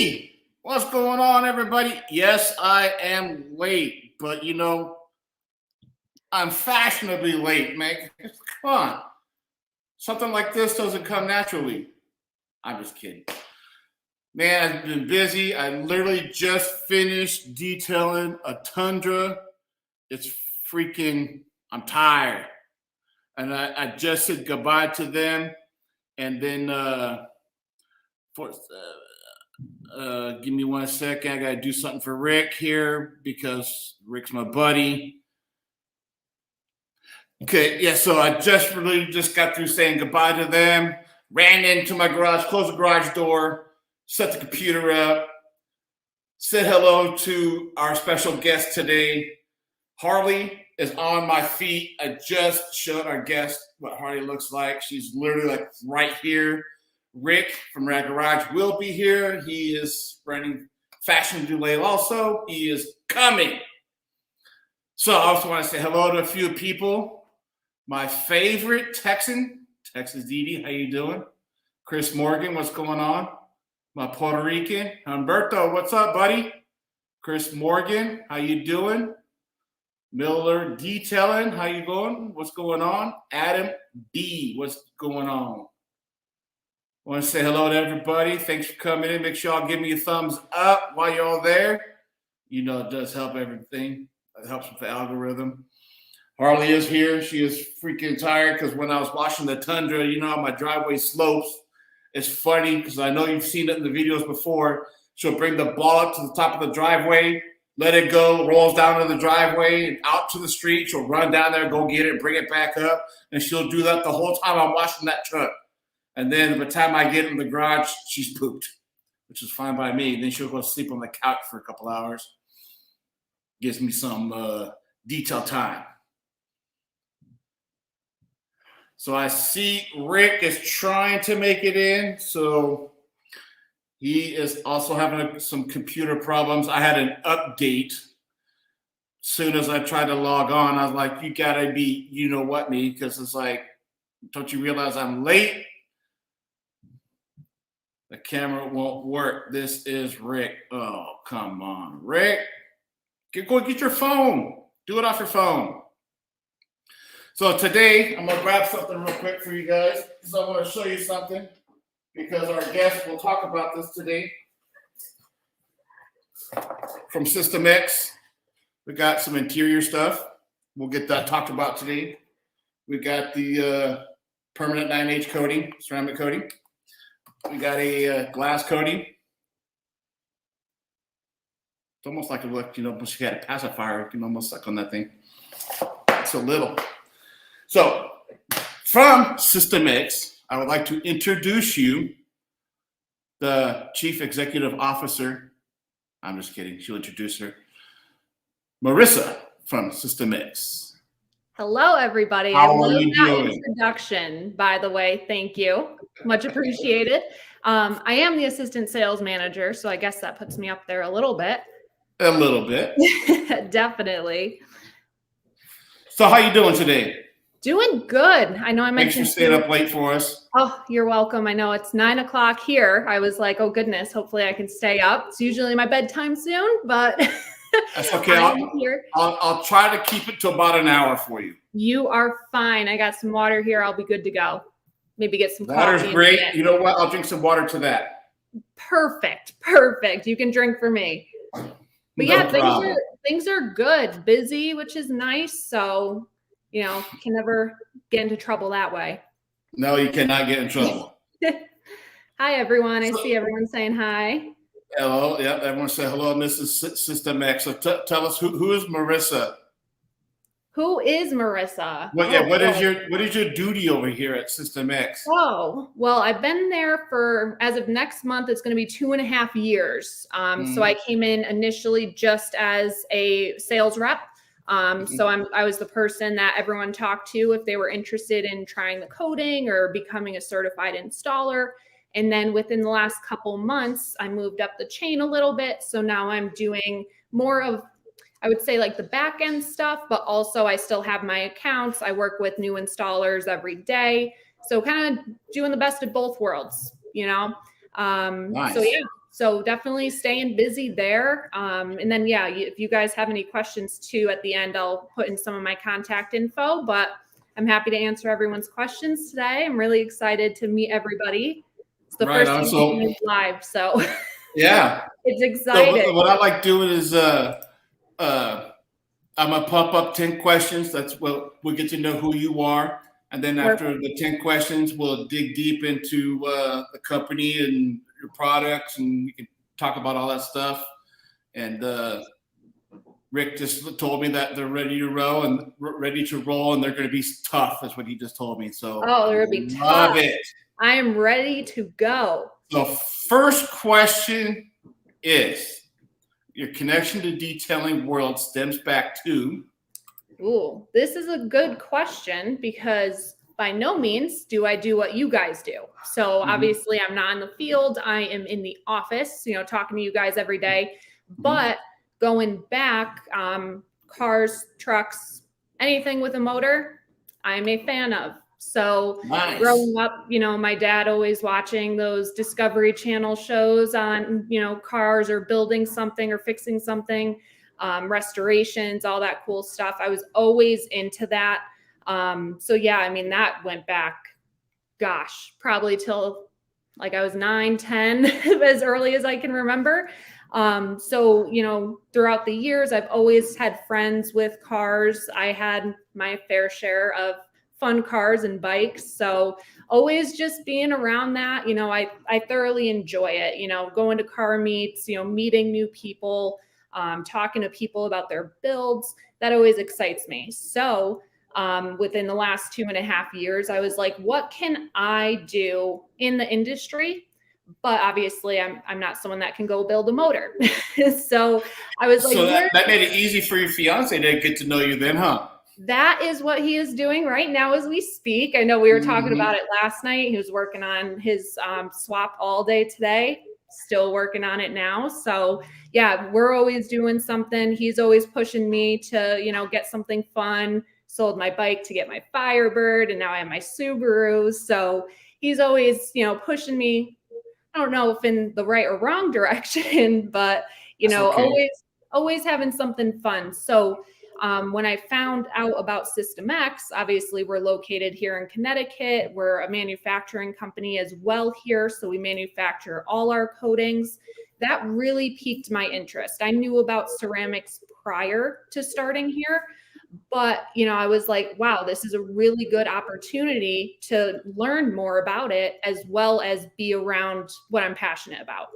Hey, what's going on, everybody? Yes, I am late, but I'm fashionably late, man. Come on. Something like this doesn't come naturally. I'm just kidding. Man, I've been busy. I literally just finished detailing a Tundra. It's I'm tired. And I just said goodbye to them. And then, give me 1 second. I got to do something for Rick here because Rick's my buddy. Okay, yeah, so I just got through saying goodbye to them, ran into my garage, closed the garage door, set the computer up, said hello to our special guest today. Harley is on my feet. I just showed our guest what Harley looks like. She's literally like right here. Rick from RAD Garage will be here. He is running Fashion Delay also. He is coming. So I also want to say hello to a few people. My favorite Texan, Texas Didi, how you doing? Chris Morgan, what's going on? My Puerto Rican, Humberto, what's up, buddy? Chris Morgan, how you doing? Miller Detailing, how you going? What's going on? Adam B, what's going on? I want to say hello to everybody. Thanks for coming in. Make sure y'all give me a thumbs up while you're all there. You know, it does help everything. It helps with the algorithm. Harley is here. She is freaking tired because when I was washing the Tundra, my driveway slopes. It's funny because I know you've seen it in the videos before. She'll bring the ball up to the top of the driveway, let it go, rolls down to the driveway and out to the street. She'll run down there, go get it, bring it back up. And she'll do that the whole time I'm washing that truck. And then by the time I get in the garage, she's pooped, which is fine by me. Then she'll go sleep on the couch for a couple hours. Gives me some detail time. So I see Rick is trying to make it in. So he is also having some computer problems. I had an update. As soon as I tried to log on, I was like, you got to be, me, because it's like, don't you realize I'm late? The camera won't work. This is Rick. Oh, come on, Rick. Go get your phone. Do it off your phone. So today, I'm going to grab something real quick for you guys because I want to show you something because our guest will talk about this today. From System X, we got some interior stuff. We'll get that talked about today. We got the permanent 9H coating, ceramic coating. We got a glass coating. It's almost like it looked, but she had a pacifier. You can almost suck on that thing. It's a little. So, from System X, I would like to introduce you the Chief Executive Officer. I'm just kidding. She'll introduce her. Marissa from System X. Hello, everybody. I love that introduction, by the way. Thank you. Much appreciated. I am the assistant sales manager, so I guess that puts me up there a little bit. A little bit. Definitely. So how you doing today? Doing good. I know I mentioned. Thanks for staying up late for us. Oh, you're welcome. I know it's 9 o'clock here. I was like, oh goodness, hopefully I can stay up. It's usually my bedtime soon, but that's okay. I'll try to keep it to about an hour for you. You are fine. I got some water here. I'll be good to go. Maybe get some water's coffee. Great. You know what? I'll drink some water to that. Perfect. You can drink for me. But no yeah, things are good. Busy, which is nice. So, can never get into trouble that way. No, you cannot get in trouble. Hi, everyone. I see everyone saying hi. Hello. Yeah, everyone say hello. And this is System X. So tell us who is Marissa? Who is Marissa? What is your duty over here at System X? Oh, well, I've been there for, as of next month, it's going to be 2.5 years. So I came in initially just as a sales rep. So I was the person that everyone talked to if they were interested in trying the coating or becoming a certified installer. And then within the last couple months, I moved up the chain a little bit. So now I'm doing more of, I would say, like the back end stuff, but also I still have my accounts. I work with new installers every day. So kind of doing the best of both worlds, Nice. So yeah, So definitely staying busy there. And then, yeah, if you guys have any questions too, at the end, I'll put in some of my contact info, but I'm happy to answer everyone's questions today. I'm really excited to meet everybody. It's the first time I'm doing live, so yeah, it's exciting. So what I like doing is I'm gonna pump up 10 questions. That's what we'll get to know who you are. And then after the 10 questions, we'll dig deep into the company and your products, and we can talk about all that stuff. And Rick just told me that they're ready to roll, and they're going to be tough. That's what he just told me. So they're going to be tough. I am ready to go. The first question is, your connection to detailing world stems back to? Ooh, this is a good question, because by no means do I do what you guys do. So obviously I'm not in the field. I am in the office, talking to you guys every day. But going back, cars, trucks, anything with a motor, I'm a fan of. So growing up, my dad always watching those Discovery Channel shows on, cars or building something or fixing something, restorations, all that cool stuff. I was always into that. So yeah, I mean, that went back, gosh, probably till like I was 9, 10, as early as I can remember. So, throughout the years, I've always had friends with cars. I had my fair share of fun cars and bikes. So always just being around that, I thoroughly enjoy it, going to car meets, meeting new people, talking to people about their builds. That always excites me. So within the last 2.5 years, I was like, what can I do in the industry? But obviously I'm not someone that can go build a motor. So I was like, so that made it easy for your fiance to get to know you then, huh? That is what he is doing right now as we speak. I know we were talking about it last night. He was working on his swap all day today, still working on it now. So yeah, we're always doing something. He's always pushing me to, get something fun. Sold my bike to get my Firebird, and now I have my Subaru. So he's always, pushing me. I don't know if in the right or wrong direction, but, always having something fun. So when I found out about System X, obviously we're located here in Connecticut. We're a manufacturing company as well here. So we manufacture all our coatings. That really piqued my interest. I knew about ceramics prior to starting here, but, I was like, wow, this is a really good opportunity to learn more about it, as well as be around what I'm passionate about.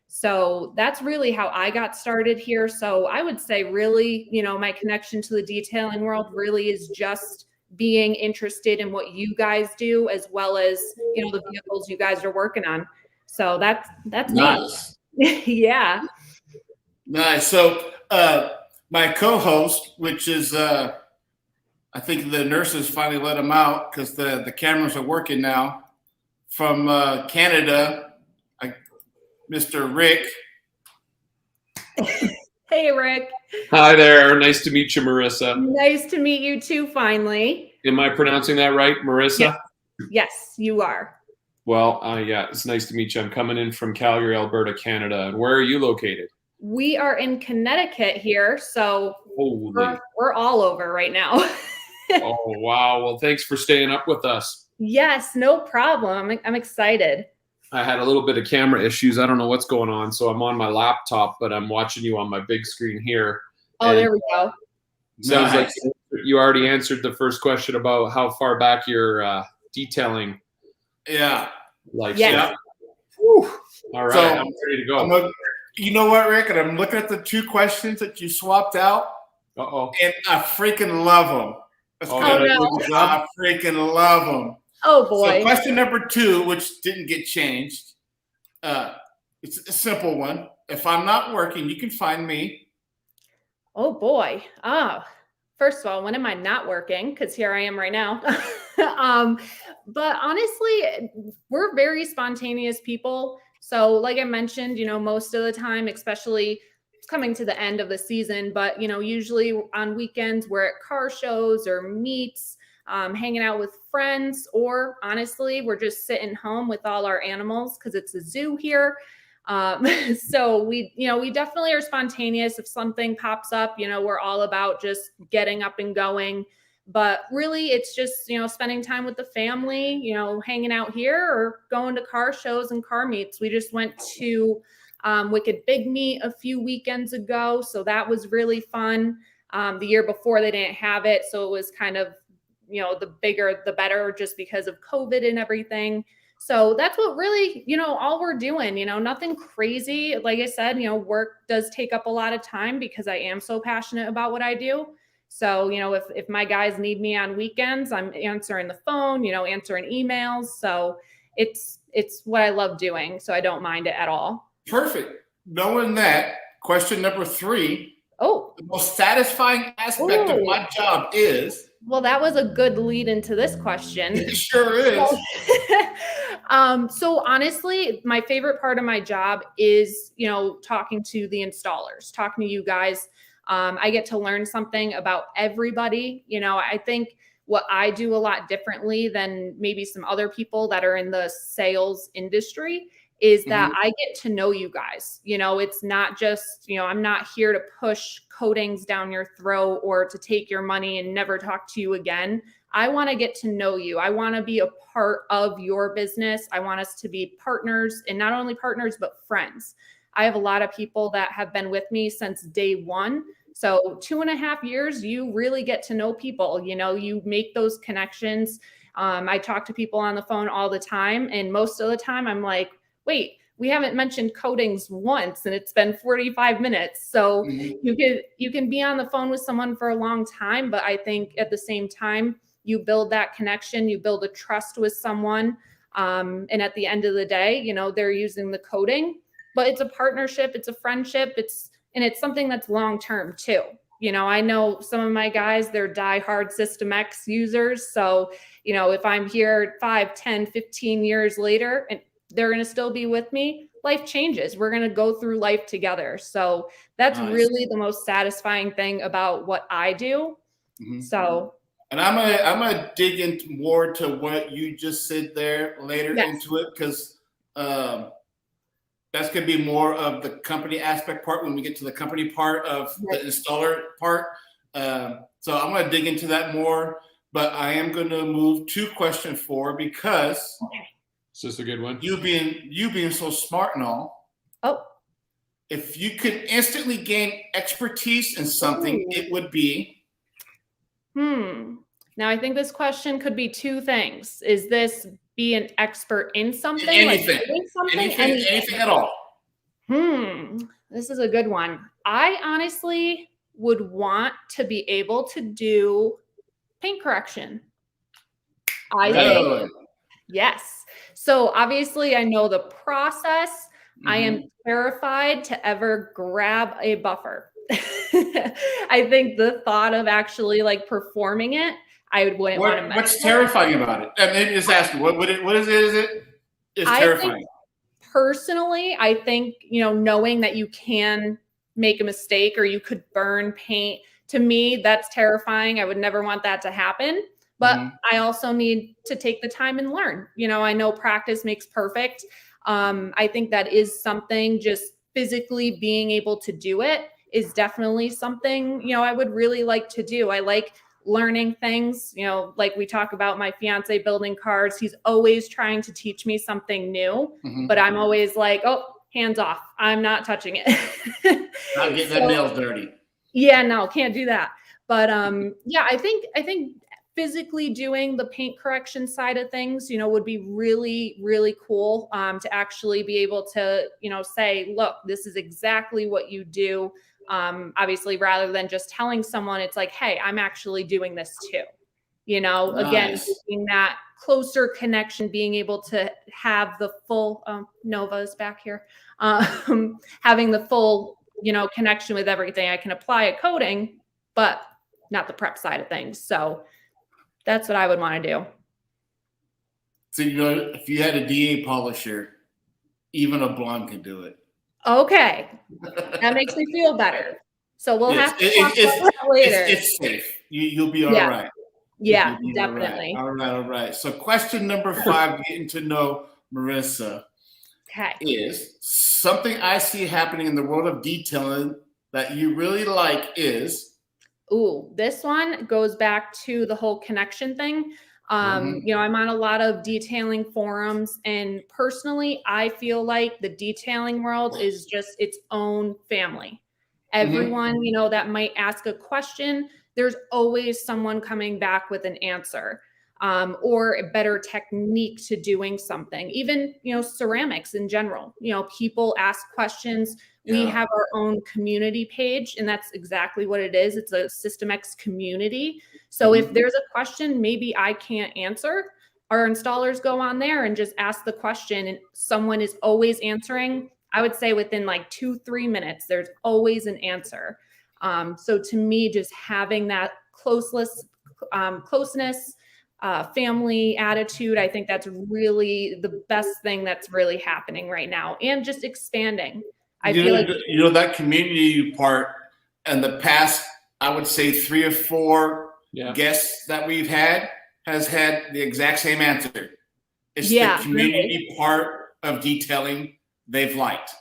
So that's really how I got started here. So I would say really, my connection to the detailing world really is just being interested in what you guys do, as well as, the vehicles you guys are working on. So that's nice. Yeah. Nice. So my co-host, which is I think the nurses finally let him out because the cameras are working now, from Canada, Mr. Rick. Hey, Rick. Hi there. Nice to meet you, Marissa. Nice to meet you too, finally. Am I pronouncing that right, Marissa? Yes, you are. Well, yeah, it's nice to meet you. I'm coming in from Calgary, Alberta, Canada. And where are you located? We are in Connecticut here, so we're all over right now. Oh, wow. Well, thanks for staying up with us. Yes, no problem. I'm excited. I had a little bit of camera issues. I don't know what's going on. So I'm on my laptop, but I'm watching you on my big screen here. Oh, there we go. Sounds like you already answered the first question about how far back you're detailing. Yeah. Yeah. All right. So, I'm ready to go. You know what, Rick? And I'm looking at the 2 questions that you swapped out. Uh-oh. And I freaking love them. I freaking love them. Oh, boy. So question number 2, which didn't get changed. It's a simple one. If I'm not working, you can find me. Oh, boy. First of all, when am I not working? Because here I am right now. But honestly, we're very spontaneous people. So like I mentioned, most of the time, especially it's coming to the end of the season, but, usually on weekends we're at car shows or meets, hanging out with friends, or honestly, we're just sitting home with all our animals because it's a zoo here. So we definitely are spontaneous. If something pops up, we're all about just getting up and going. But really, it's just, spending time with the family, hanging out here or going to car shows and car meets. We just went to Wicked Big Meet a few weekends ago. So that was really fun. The year before they didn't have it. So it was kind of, the bigger, the better, just because of COVID and everything. So that's what really, all we're doing, nothing crazy. Like I said, work does take up a lot of time because I am so passionate about what I do. So, if my guys need me on weekends, I'm answering the phone, answering emails. So it's what I love doing. So I don't mind it at all. Perfect. Knowing that, question number 3. Oh, the most satisfying aspect of my job is. Well, that was a good lead into this question. It sure is. So honestly, my favorite part of my job is, talking to the installers, talking to you guys. I get to learn something about everybody. I think what I do a lot differently than maybe some other people that are in the sales industry is that I get to know you guys. It's not just, I'm not here to push coatings down your throat or to take your money and never talk to you again. I want to get to know you. I want to be a part of your business. I want us to be partners, and not only partners, but friends. I have a lot of people that have been with me since day one. So 2.5 years, you really get to know people. You make those connections. I talk to people on the phone all the time. And most of the time I'm like, wait, we haven't mentioned coatings once and it's been 45 minutes. So you can be on the phone with someone for a long time, but I think at the same time, you build that connection, you build a trust with someone. And at the end of the day, they're using the coating, but it's a partnership, it's a friendship, it's something that's long-term too. I know some of my guys, they're diehard System X users. So, if I'm here 5, 10, 15 years later and they're going to still be with me, life changes. We're going to go through life together. So that's really the most satisfying thing about what I do. So. And I'm gonna dig into more to what you just said there later into it, because that's going to be more of the company aspect part when we get to the company part of the installer part. So I'm going to dig into that more, but I am going to move to question 4 because is this a good one? You being so smart and all. Oh, if you could instantly gain expertise in something, it would be. Now I think this question could be 2 things. Is this be an expert in something? Anything. Like Anything at all. This is a good one. I honestly would want to be able to do paint correction. I think, yes. So obviously I know the process. I am terrified to ever grab a buffer. I think the thought of actually performing it, I wouldn't want to. What's terrifying about it? I mean, just asking. What is it? It's terrifying. Personally, I think, knowing that you can make a mistake or you could burn paint, to me, that's terrifying. I would never want that to happen. But I also need to take the time and learn. I know practice makes perfect. I think that is something, just physically being able to do it is definitely something, I would really like to do. I like learning things, like we talk about my fiance building cars. He's always trying to teach me something new, but I'm always like, oh, hands off. I'm not touching it. Not getting that nails dirty. Yeah, no, can't do that. But I think physically doing the paint correction side of things, would be really, really cool to actually be able to, say, look, this is exactly what you do. Obviously, rather than just telling someone, it's like, hey, I'm actually doing this too. Again, making that closer connection, being able to have the full, Nova's back here, having the full, connection with everything. I can apply a coating, but not the prep side of things. So that's what I would want to do. So, if you had a DA polisher, even a blonde can do it. Okay. That makes me feel better. So we'll have to talk about that later. It's safe. You'll be all right. Yeah, definitely. All right. So question number 5, getting to know Marissa, is something I see happening in the world of detailing that you really like is? Ooh, this one goes back to the whole connection thing. You know, I'm on a lot of detailing forums, and personally, I feel like the detailing world is just its own family. Everyone, you know, that might ask a question, there's always someone coming back with an answer, or a better technique to doing something. Even, you know, ceramics in general, you know, people ask questions. We have our own community page, and that's exactly what it is. It's a System X community. So if there's a question maybe I can't answer, our installers go on there and just ask the question, and someone is always answering. I would say within like 2-3 minutes, there's always an answer. So to me, just having that closeness, family attitude, I think that's really the best thing that's really happening right now, and just expanding. I feel like, you know, that community part in the past, I would say 3 or 4 guests that we've had has had the exact same answer. It's the community part of detailing they've liked.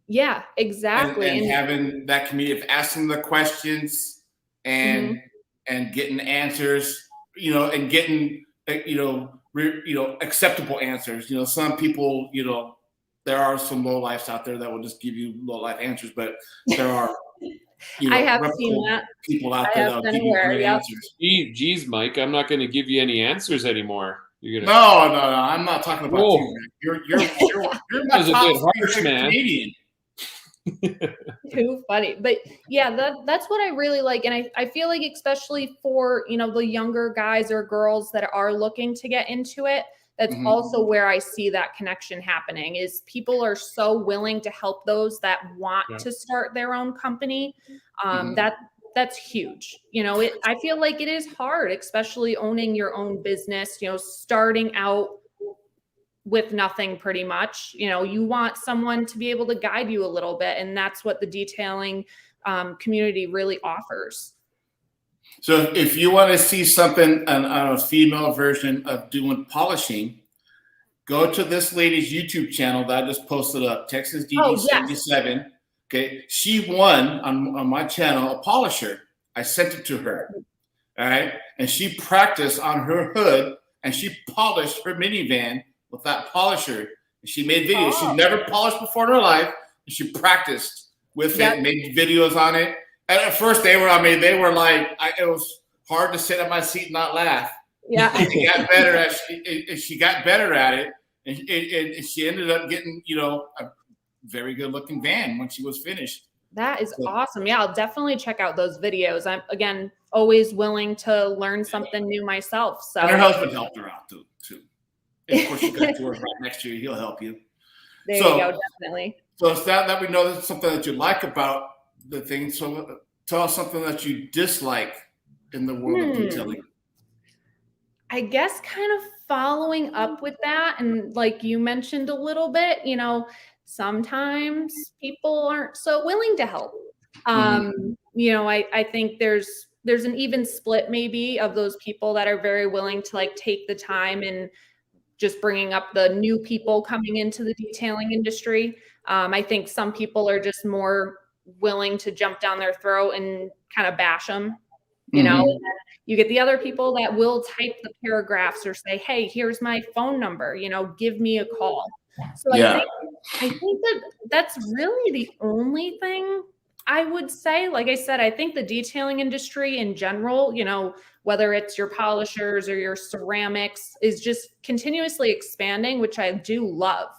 Yeah, exactly. And having that community of asking the questions and getting answers, you know, and getting acceptable answers. You know, some people, you know, there are some low lifes out there that will just give you low life answers, but there are, you know, I have seen that. people out there that will give you great answers. Geez, Mike, I'm not going to give you any ansers anymore. You're gonna... No, I'm not talking about you, man. You're my top harsh man. Canadian. Too funny. But yeah, that's what I really like. And I feel like, especially for, you know, the younger guys or girls that are looking to get into it, that's also where I see that connection happening, is people are so willing to help those that want to start their own company. That's huge. You know, I feel like it is hard, especially owning your own business, you know, starting out with nothing pretty much. You know, you want someone to be able to guide you a little bit, and that's what the detailing community really offers. So if you want to see something on a female version of doing polishing, go to this lady's YouTube channel that I just posted up, Texas DD77. Okay, she won on my channel a polisher. I sent it to her. All right, and she practiced on her hood, and she polished her minivan with that polisher. And she made videos. She's never polished before in her life. And she practiced with it, made videos on it. And at first they were like, it was hard to sit in my seat and not laugh. Yeah. And she got better at it. And she ended up getting, you know, a very good looking van when she was finished. That is awesome. Yeah, I'll definitely check out those videos. I'm, again, always willing to learn something new myself. So and her husband helped her out too. And of course, you got George right next to you. He'll help you. There you go, definitely. So it's that we know that's something that you like about the thing. So tell us something that you dislike in the world of detailing. I guess kind of following up with that, and like you mentioned a little bit, you know, sometimes people aren't so willing to help. You know, I think there's an even split maybe of those people that are very willing to like take the time and just bringing up the new people coming into the detailing industry. I think some people are just more willing to jump down their throat and kind of bash them, you know. And then you get the other people that will type the paragraphs or say, hey, here's my phone number, you know, give me a call. So I think that's really the only thing I would say. Like I said, I think the detailing industry in general, you know, whether it's your polishers or your ceramics, is just continuously expanding, which I do love.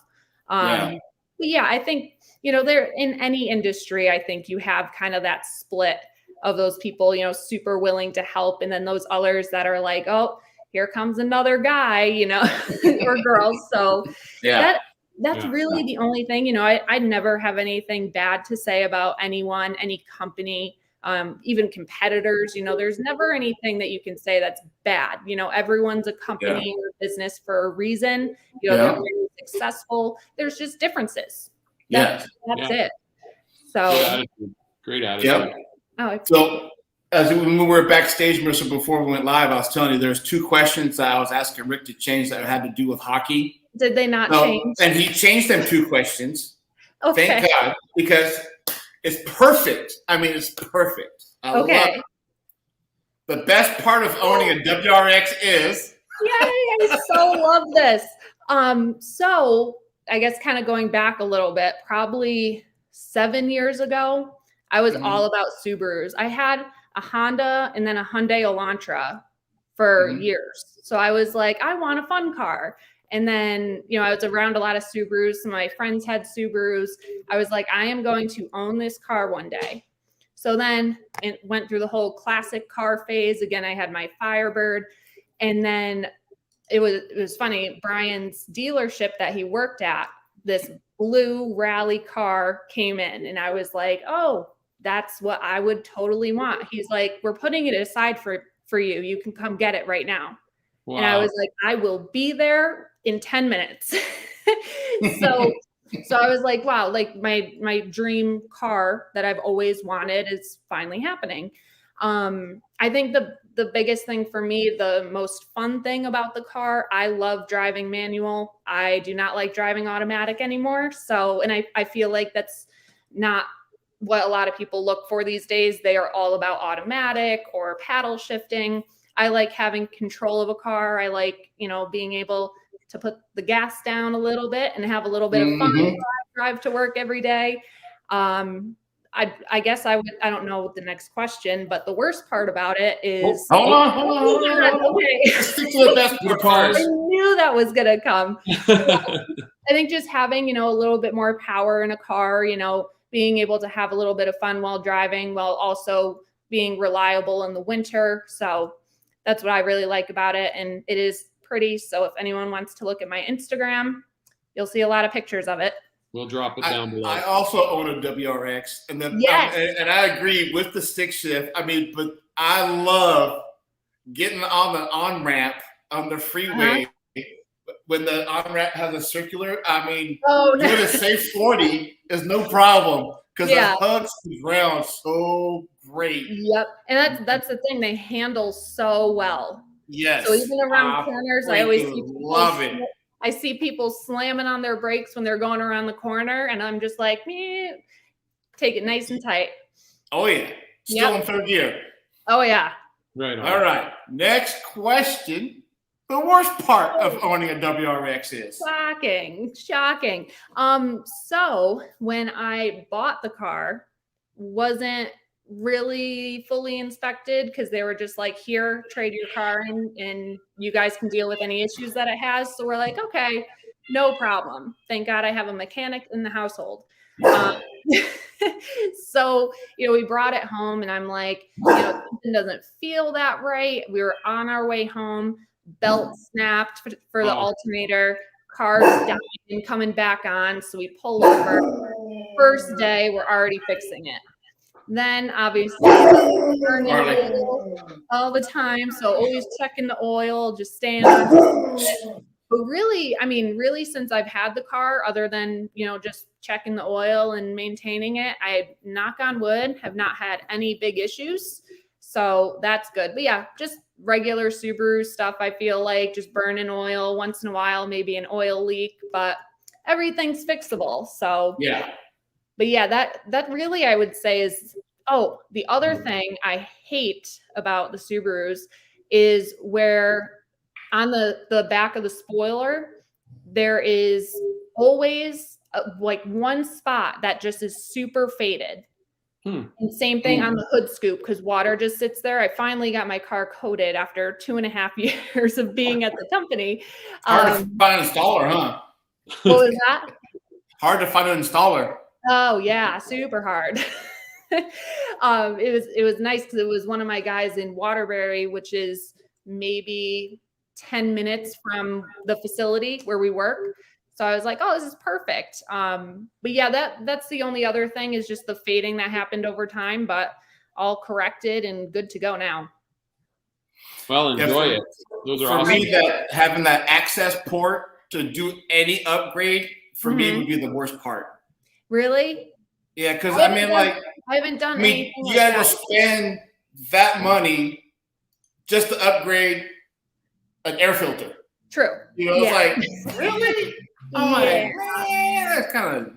But yeah, I think, you know, there in any industry, I think you have kind of that split of those people, you know, super willing to help. And then those others that are like, oh, here comes another guy, you know, or girls. So that's really the only thing. You know, I never have anything bad to say about anyone, any company, even competitors. You know, there's never anything that you can say that's bad. You know, everyone's a company or business for a reason. You know, they're very successful. There's just differences. That's it. So great attitude. So as we were backstage, Marissa, before we went live, I was telling you there's 2 questions that I was asking Rick to change that had to do with hockey. Did they not change? And he changed them 2 questions. Okay. Thank God, because it's perfect. I mean, it's perfect. I love it. The best part of owning a WRX is. Yay, I so love this. So I guess kind of going back a little bit, probably 7 years ago, I was all about Subarus. I had a Honda and then a Hyundai Elantra for years. So I was like, I want a fun car. And then, I was around a lot of Subarus. Some of my friends had Subarus. I was like, I am going to own this car one day. So then it went through the whole classic car phase. Again, I had my Firebird. And then it was funny. Brian's dealership that he worked at, this blue rally car came in, and I was like, "Oh, that's what I would totally want." He's like, "We're putting it aside for you. You can come get it right now." Wow. And I was like, "I will be there in 10 minutes." So I was like, "Wow!" Like my dream car that I've always wanted is finally happening. I think the biggest thing for me, the most fun thing about the car, I love driving manual. I do not like driving automatic anymore. So, and I feel like that's not what a lot of people look for these days. They are all about automatic or paddle shifting. I like having control of a car. I like, being able to put the gas down a little bit and have a little bit of fun while I drive to work every day. I guess I don't know what the next question, but the worst part about it is. Hold on. Okay. Stick to the best part. I knew that was going to come. I think just having, a little bit more power in a car, being able to have a little bit of fun while driving, while also being reliable in the winter. So that's what I really like about it. And it is pretty. So if anyone wants to look at my Instagram, you'll see a lot of pictures of it. We'll drop it down below. I also own a WRX, and then and I agree with the stick shift. I mean, but I love getting on the on ramp on the freeway when the on ramp has a circular. I mean, doing a safe 40 is no problem because it hugs the ground so great. Yep, and that's the thing. They handle so well. Yes. So even around corners, I always love it. I see people slamming on their brakes when they're going around the corner, and I'm just like, take it nice and tight. Oh, yeah. Still in third gear. Oh, yeah. Right. All right. Next question. The worst part of owning a WRX is? Shocking. So when I bought the car, wasn't really fully inspected because they were just like, here, trade your car in and you guys can deal with any issues that it has. So we're like, okay, no problem. Thank God I have a mechanic in the household. So, we brought it home and I'm like, something doesn't feel that right. We were on our way home, belt snapped for the alternator, car's dying and coming back on. So we pull over. First day, we're already fixing it. Then obviously burning oil all the time. So always checking the oil, just staying on it. But really since I've had the car, other than, just checking the oil and maintaining it, I, knock on wood, have not had any big issues. So that's good. But yeah, just regular Subaru stuff. I feel like just burning oil once in a while, maybe an oil leak, but everything's fixable. So yeah. But yeah, that really I would say is, the other thing I hate about the Subarus is where on the back of the spoiler, there is always like one spot that just is super faded. And same thing on the hood scoop because water just sits there. I finally got my car coated after 2.5 years of being at the company. Hard to find an installer, huh? What was that? Hard to find an installer. Oh yeah, super hard. It was nice because it was one of my guys in Waterbury, which is maybe 10 minutes from the facility where we work. So I was like, oh, this is perfect. But yeah, that's the only other thing is just the fading that happened over time, but all corrected and good to go now. Well, enjoy it. Those are awesome. For me, that having that access port to do any upgrade for me would be the worst part. Really? Yeah, because I haven't done anything. You gotta spend that money just to upgrade an air filter. True. It's like, really? I'm like, man, that's kind of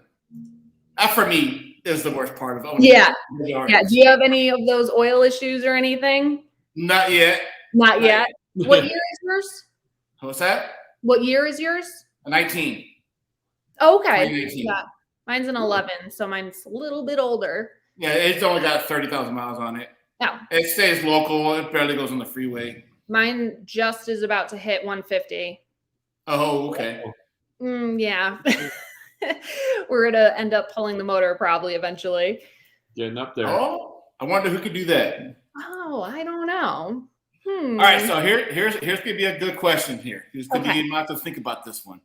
For me, is the worst part of owning. Yeah. Yards. Yeah. Do you have any of those oil issues or anything? Not yet. Not yet. What year is yours? What's that? What year is yours? 19. Oh, okay. 2019. Yeah. Mine's an 11, so mine's a little bit older. Yeah, it's only got 30,000 miles on it. Yeah. It stays local. It barely goes on the freeway. Mine just is about to hit 150. Oh, okay. Yeah. We're going to end up pulling the motor probably eventually. Getting up there. Oh, I wonder who could do that. Oh, I don't know. All right, so here's going to be a good question here. Here's going to be, you might have to think about this one.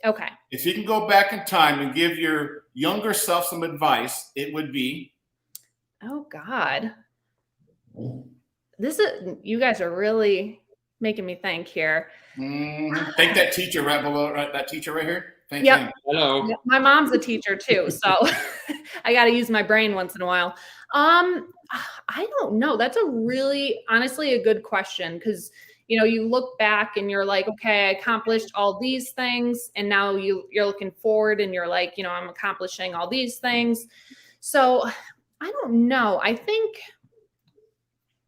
Okay. If you can go back in time and give your younger self some advice, it would be. Oh God. You guys are really making me think here. Think that teacher right below, that teacher right here. Thank Yep. you. Hello. My mom's a teacher too, so I got to use my brain once in a while. I don't know. That's honestly a good question, because you look back and you're like, okay, I accomplished all these things, and now you're looking forward and you're like, I'm accomplishing all these things. So I don't know. I think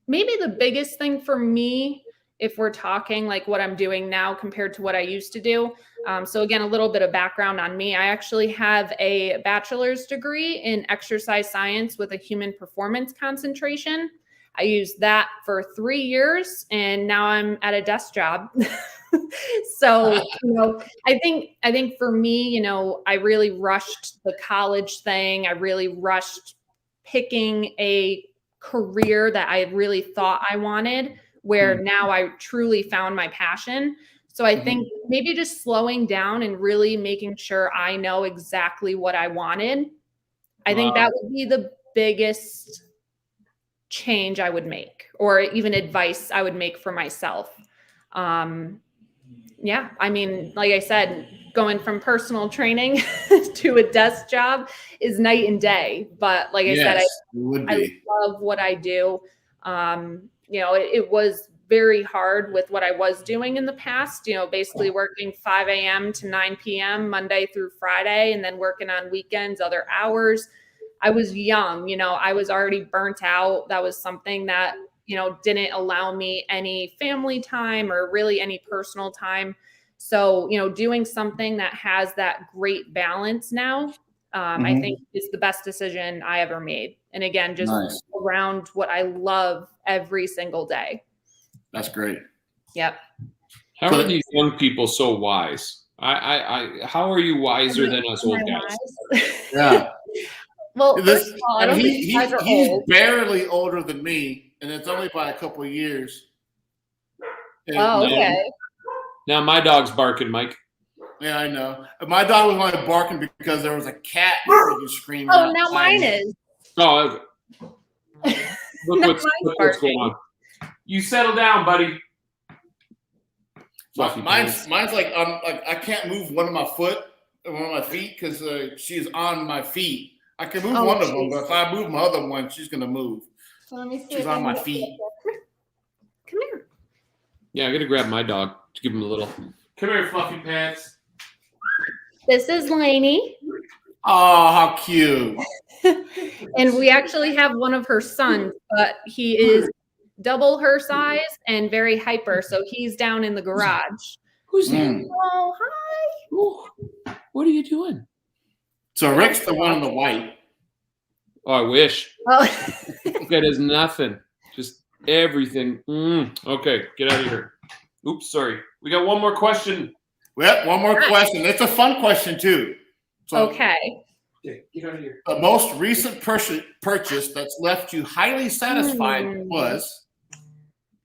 maybe the biggest thing for me, if we're talking like what I'm doing now compared to what I used to do. So again, a little bit of background on me. I actually have a bachelor's degree in exercise science with a human performance concentration. I used that for 3 years, and now I'm at a desk job. So, I think for me, I really rushed the college thing. I really rushed picking a career that I really thought I wanted, where now I truly found my passion. So I think maybe just slowing down and really making sure I know exactly what I wanted. I think that would be the biggest change I would make, or even advice I would make for myself. Yeah, I mean, like I said, going from personal training to a desk job is night and day. But like I said, I love what I do. It was very hard with what I was doing in the past, basically working 5 a.m. to 9 p.m. Monday through Friday, and then working on weekends, other hours. I was young, I was already burnt out. That was something that, didn't allow me any family time or really any personal time. So, doing something that has that great balance now, I think is the best decision I ever made. And again, just around what I love every single day. That's great. Yep. How are these young people so wise? How are you wiser than us old guys? Yeah. Well, first of all, I don't think he's old. barely older than me, and it's only by a couple of years. Okay. Now my dog's barking, Mike. Yeah, I know. My dog was only barking because there was a cat screaming. Oh, now mine is. Oh, look what's going on. You settle down, buddy. Mine's like I can't move one of my feet because she's on my feet. I can move one of them, but if I move my other one, she's gonna move. So let me see. She's on my feet. Come here. Yeah, I gotta grab my dog to give him a little. Come here, fluffy pants. This is Lainey. Oh, how cute. And we actually have one of her sons, but he is double her size and very hyper. So he's down in the garage. Who's there? Oh, hi. Ooh. What are you doing? So Rick's the one in the white. Oh, I wish. Oh. That is nothing. Just everything. Okay, get out of here. Oops, sorry. We got one more question. Well, one more question. It's a fun question too. So, okay. Get out of here. The most recent purchase that's left you highly satisfied was?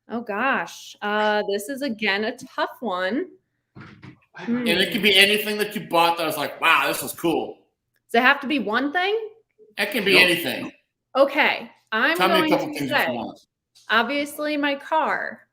Oh gosh, this is again a tough one. And it could be anything that you bought that was like, wow, this is cool. Does it have to be one thing? It can be anything. Okay, I'm Tell going me a couple to things say, you want. obviously my car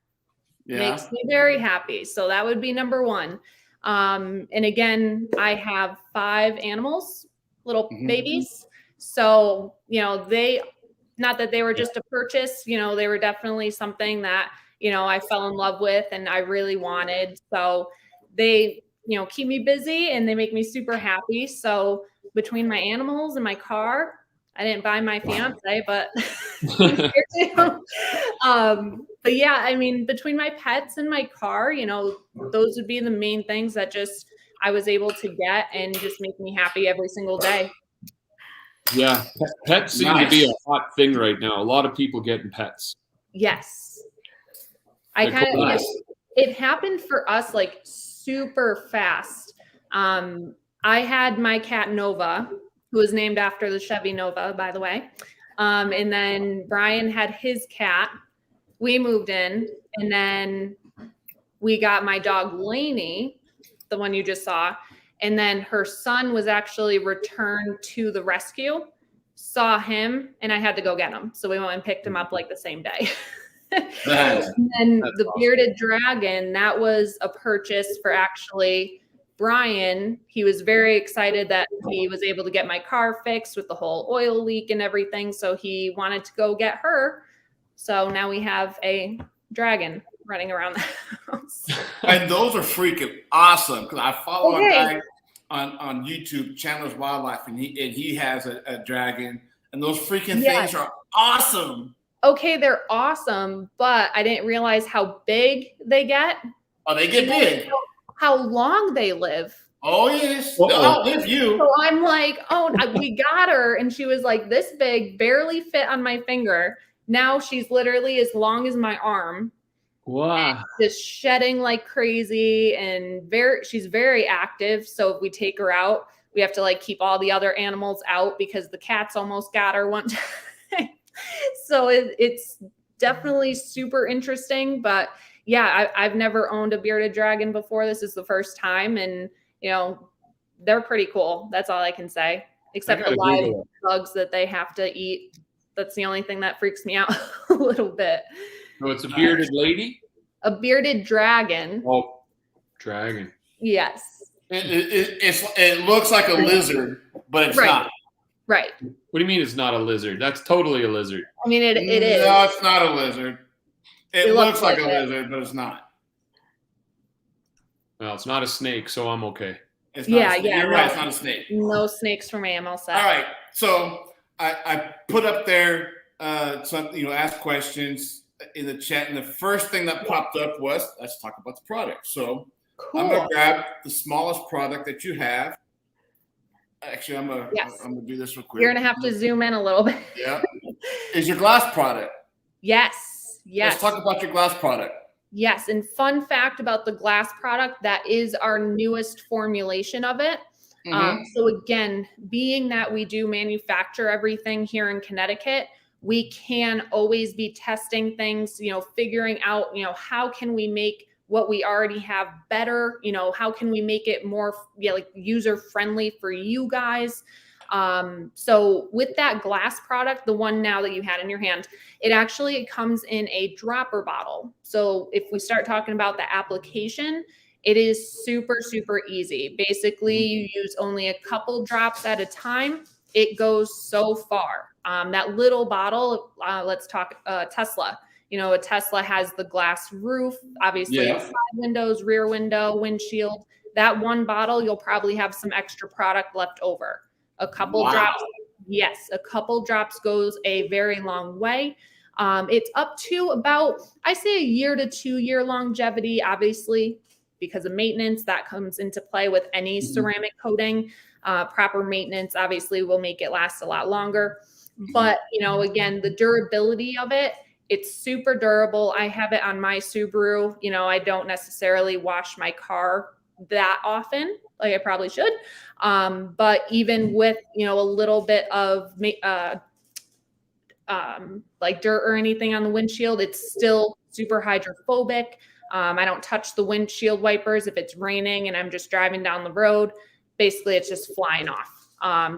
makes me very happy. So that would be number one. And again, I have 5 animals, little babies. So, not that they were just a purchase, they were definitely something that, I fell in love with and I really wanted. So they keep me busy, and they make me super happy. So between my animals and my car, I didn't buy my fiance, but but yeah, I mean, between my pets and my car, those would be the main things that just I was able to get and just make me happy every single day. Yeah, pets seem to be a hot thing right now. A lot of people getting pets. Yes. It happened for us like super fast. I had my cat Nova, who was named after the Chevy Nova, by the way. And then Brian had his cat. We moved in, and then we got my dog Lainey, the one you just saw. And then her son was actually returned to the rescue, saw him, and I had to go get him. So we went and picked him up like the same day. And then the awesome. Bearded Dragon, that was a purchase for actually Brian. He was very excited that he was able to get my car fixed with the whole oil leak and everything. So he wanted to go get her. So now we have a dragon running around the house. And those are freaking awesome, because I follow a guy on YouTube, Chandler's Wildlife, and he has a dragon, and those freaking things are awesome. Okay, they're awesome, but I didn't realize how big they get. Oh, they get big. How long they live. Oh, yes. They'll outlive you. So I'm like, oh, we got her, and she was like this big, barely fit on my finger. Now she's literally as long as my arm. Wow. Just shedding like crazy, and she's very active. So if we take her out, we have to like keep all the other animals out because the cats almost got her one time. So it's definitely super interesting. But yeah, I've never owned a bearded dragon before. This is the first time, and they're pretty cool. That's all I can say. Except the live bugs that they have to eat. That's the only thing that freaks me out a little bit. So it's a bearded lady? A bearded dragon. Oh, dragon. Yes. It looks like a lizard, but it's not. Right. What do you mean it's not a lizard? That's totally a lizard. I mean, it is. No, it's not a lizard. It looks like a lizard, but it's not. Well, it's not a snake, so I'm okay. It's not You're right, it's not a snake. No snakes for me. I'm all set. All right. So I put up there some, ask questions in the chat, and the first thing that popped up was, let's talk about the product. So cool. I'm gonna grab the smallest product that you have. Actually, I'm gonna do this real quick. You're gonna have to zoom in a little bit. Yeah. Is your glass product? Yes. Let's talk about your glass product. Yes. And fun fact about the glass product, that is our newest formulation of it. Mm-hmm. So again, being that we do manufacture everything here in Connecticut, we can always be testing things, figuring out, how can we make what we already have better? How can we make it more user friendly for you guys? So with that glass product, the one now that you had in your hand, it comes in a dropper bottle. So if we start talking about the application, it is super, super easy. Basically, you use only a couple drops at a time. It goes so far. That little bottle, let's talk Tesla. A Tesla has the glass roof, obviously side windows, rear window, windshield. That one bottle, you'll probably have some extra product left over. A couple drops. Yes, a couple drops goes a very long way. It's up to about, I say, a year to 2 year longevity, obviously, because of maintenance that comes into play with any ceramic coating. Proper maintenance obviously will make it last a lot longer. But, again, the durability of it, it's super durable. I have it on my Subaru. I don't necessarily wash my car that often, like I probably should. But even with, a little bit of like dirt or anything on the windshield, it's still super hydrophobic. I don't touch the windshield wipers if it's raining and I'm just driving down the road. Basically, it's just flying off.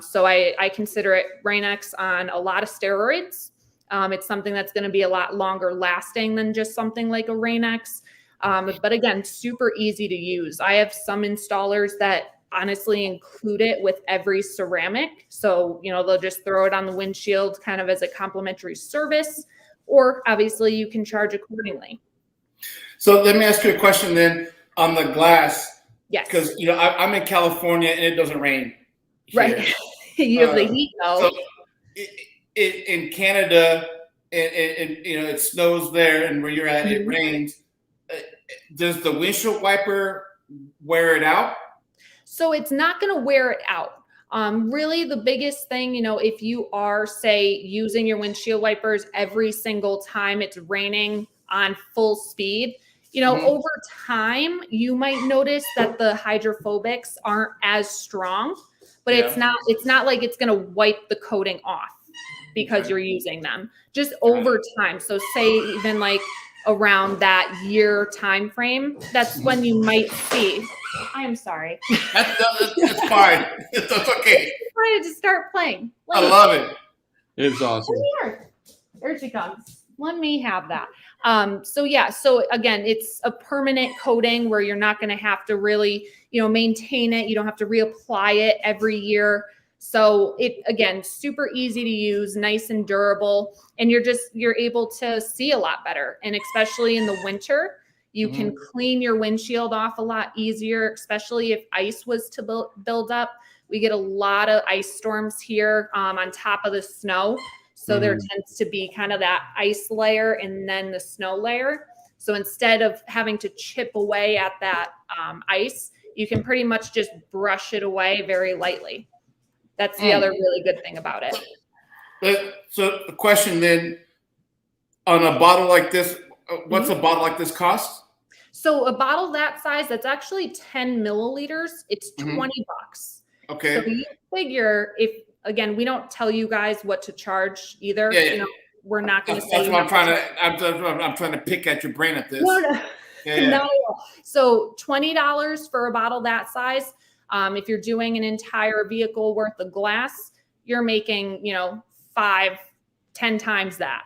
So I consider it Rain-X on a lot of steroids. It's something that's going to be a lot longer lasting than just something like a Rain-X. But again, super easy to use. I have some installers that honestly include it with every ceramic. So, they'll just throw it on the windshield kind of as a complimentary service, or obviously you can charge accordingly. So let me ask you a question then on the glass. Yes. Because I'm in California and it doesn't rain here. Right. You have the heat though. So in Canada, and it snows there, and where you're at, it rains. Does the windshield wiper wear it out? So it's not going to wear it out. Really, the biggest thing, if you are, say, using your windshield wipers every single time it's raining on full speed, over time, you might notice that the hydrophobics aren't as strong, but it's not like it's going to wipe the coating off because you're using them. Just over time. So say even like around that year time frame, that's when you might see. I am sorry. It's fine. It's okay. I decided to start playing. I love it. It's awesome. There she comes. Let me have that. So again, it's a permanent coating where you're not going to have to really, maintain it. You don't have to reapply it every year. So it, again, super easy to use, nice and durable, and you're able to see a lot better. And especially in the winter, you can clean your windshield off a lot easier, especially if ice was to build up. We get a lot of ice storms here on top of the snow. So there tends to be kind of that ice layer and then the snow layer. So instead of having to chip away at that ice, you can pretty much just brush it away very lightly. That's the other really good thing about it. So the question then, on a bottle like this, what's a bottle like this cost? So a bottle that size, that's actually 10 milliliters. It's $20. Okay. So you figure again, we don't tell you guys what to charge either. We're not going to say. That's what I'm trying to pick at your brain at this. No. So $20 for a bottle that size. If you're doing an entire vehicle worth of glass, you're making, 5-10 times that,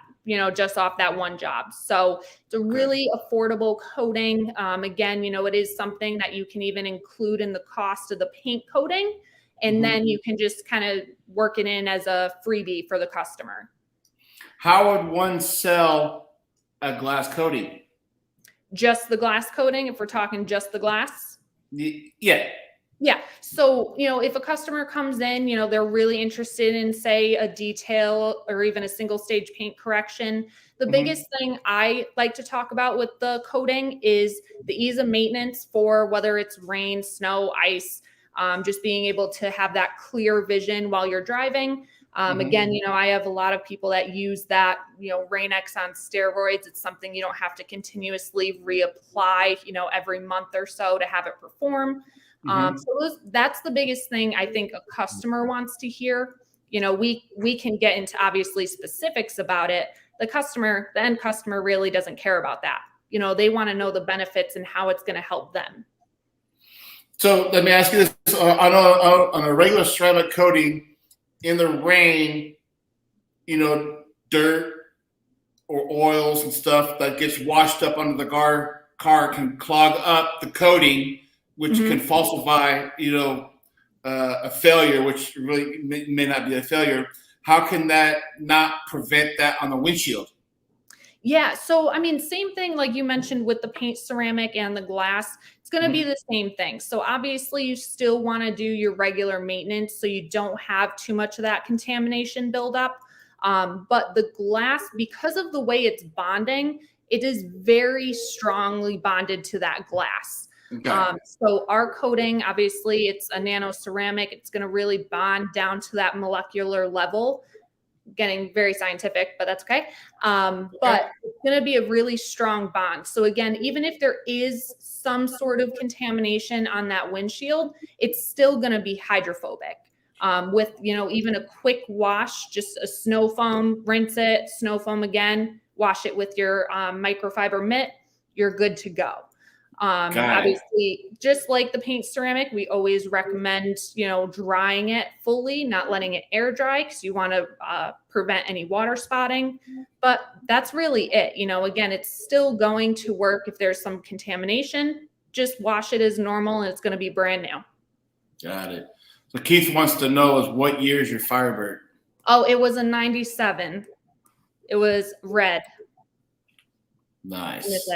just off that one job. So it's a really affordable coating. Again, it is something that you can even include in the cost of the paint coating. And then you can just kind of work it in as a freebie for the customer. How would one sell a glass coating? Just the glass coating, if we're talking just the glass? Yeah. Yeah. So, if a customer comes in, they're really interested in, say, a detail or even a single stage paint correction. The biggest thing I like to talk about with the coating is the ease of maintenance for whether it's rain, snow, ice, just being able to have that clear vision while you're driving. Again, I have a lot of people that use that, Rain-X on steroids. It's something you don't have to continuously reapply, every month or so to have it perform. So that's the biggest thing I think a customer wants to hear. We can get into obviously specifics about it. The end customer really doesn't care about that. They want to know the benefits and how it's going to help them. So let me ask you this: on a regular ceramic coating, in the rain, dirt or oils and stuff that gets washed up under the car can clog up the coating, which can falsify, a failure, which really may not be a failure. How can that not prevent that on the windshield? Yeah. So, same thing like you mentioned with the paint ceramic and the glass, it's going to be the same thing. So obviously you still want to do your regular maintenance so you don't have too much of that contamination buildup. But the glass, because of the way it's bonding, it is very strongly bonded to that glass. Okay. So our coating, obviously it's a nano ceramic. It's going to really bond down to that molecular level. Getting very scientific, but that's okay. But it's going to be a really strong bond. So again, even if there is some sort of contamination on that windshield, it's still going to be hydrophobic. With, even a quick wash, just a snow foam, rinse it, snow foam again, wash it with your microfiber mitt, you're good to go. Obviously, just like the paint ceramic, we always recommend, drying it fully, not letting it air dry because you want to prevent any water spotting. But that's really it. Again, it's still going to work if there's some contamination. Just wash it as normal and it's going to be brand new. Got it. So Keith wants to know is what year is your Firebird? Oh, it was a 97. It was red. Nice.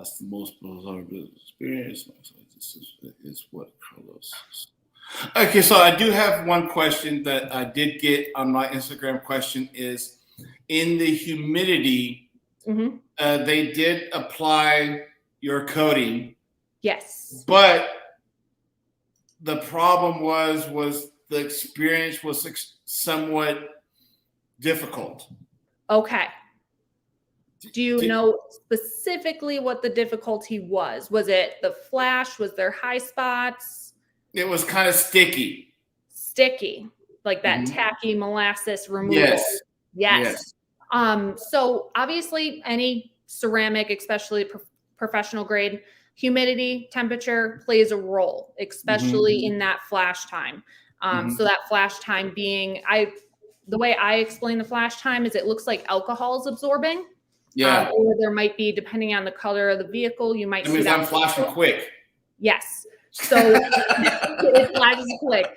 That's the most bizarre experience. This is what Carlos. Okay, so I do have one question that I did get on my Instagram question is in the humidity, they did apply your coating. Yes. But the problem was the experience was somewhat difficult. Okay. Do you know specifically what the difficulty was? Was it the flash? Was there high spots? It was kind of sticky. Sticky, like that tacky molasses removal. Yes. Yes. So obviously any ceramic, especially professional grade, humidity, temperature plays a role, especially in that flash time. So that flash time being, the way I explain the flash time is it looks like alcohol is absorbing. Yeah. Or there might be, depending on the color of the vehicle, you might see that. I'm flashing quick. Yes. So it flashes quick.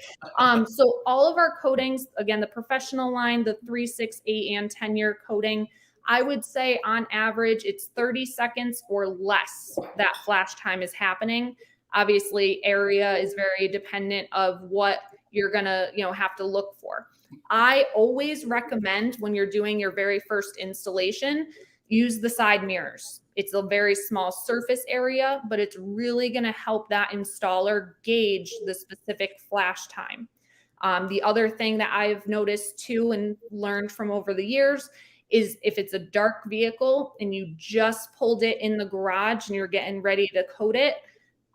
So all of our coatings, again, the professional line, the 3, 6, 8, and 10-year coating, I would say on average, it's 30 seconds or less that flash time is happening. Obviously, area is very dependent of what you're going to, have to look for. I always recommend when you're doing your very first installation, use the side mirrors. It's a very small surface area, but it's really going to help that installer gauge the specific flash time. The other thing that I've noticed too and learned from over the years is if it's a dark vehicle and you just pulled it in the garage and you're getting ready to coat it,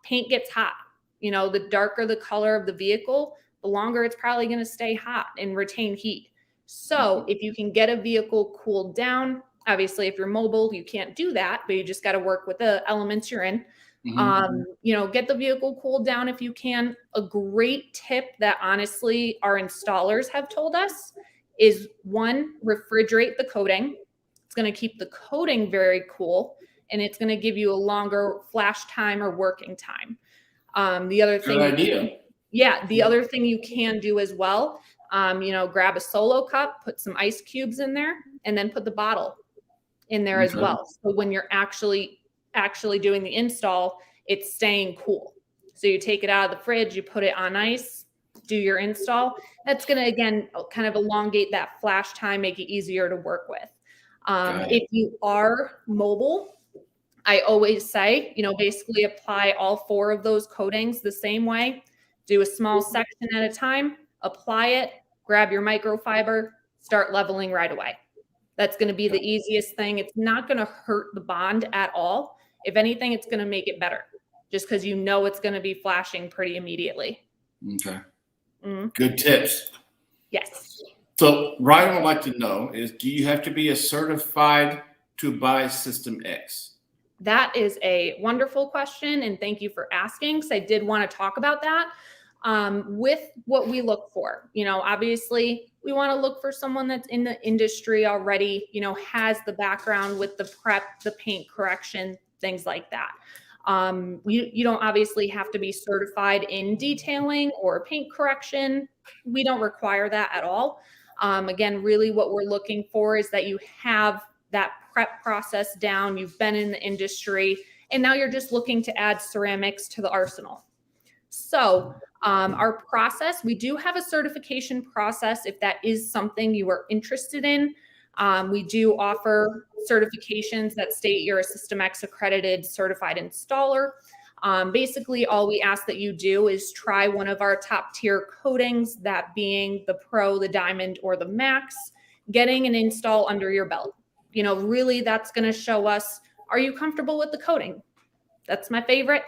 paint gets hot. The darker the color of the vehicle, the longer it's probably going to stay hot and retain heat. So if you can get a vehicle cooled down, obviously if you're mobile, you can't do that, but you just got to work with the elements you're in. Get the vehicle cooled down if you can. A great tip that honestly our installers have told us is 1, refrigerate the coating. It's going to keep the coating very cool and it's going to give you a longer flash time or working time. The other thing, good idea. The other thing you can do as well, grab a Solo cup, put some ice cubes in there, and then put the bottle in there as well. So when you're actually doing the install, it's staying cool. So you take it out of the fridge, you put it on ice, do your install. That's going to, again, kind of elongate that flash time, make it easier to work with. If you are mobile, I always say, basically apply all 4 of those coatings the same way. Do a small section at a time, apply it, grab your microfiber, start leveling right away. That's going to be the easiest thing. It's not going to hurt the bond at all. If anything, it's going to make it better just because it's going to be flashing pretty immediately. Okay. Good tips. Yes. So Ryan would like to know is, do you have to be a certified to buy System X? That is a wonderful question. And thank you for asking, because I did want to talk about that. With what we look for, obviously we want to look for someone that's in the industry already, has the background with the prep, the paint correction, things like that. You don't obviously have to be certified in detailing or paint correction. We don't require that at all. Again, really what we're looking for is that you have that prep process down, you've been in the industry, and now you're just looking to add ceramics to the arsenal. So our process, we do have a certification process if that is something you are interested in. We do offer certifications that state you're a System X accredited certified installer. Basically, all we ask that you do is try one of our top tier coatings, that being the Pro, the Diamond, or the Max, getting an install under your belt. Really that's going to show us, are you comfortable with the coating? That's my favorite.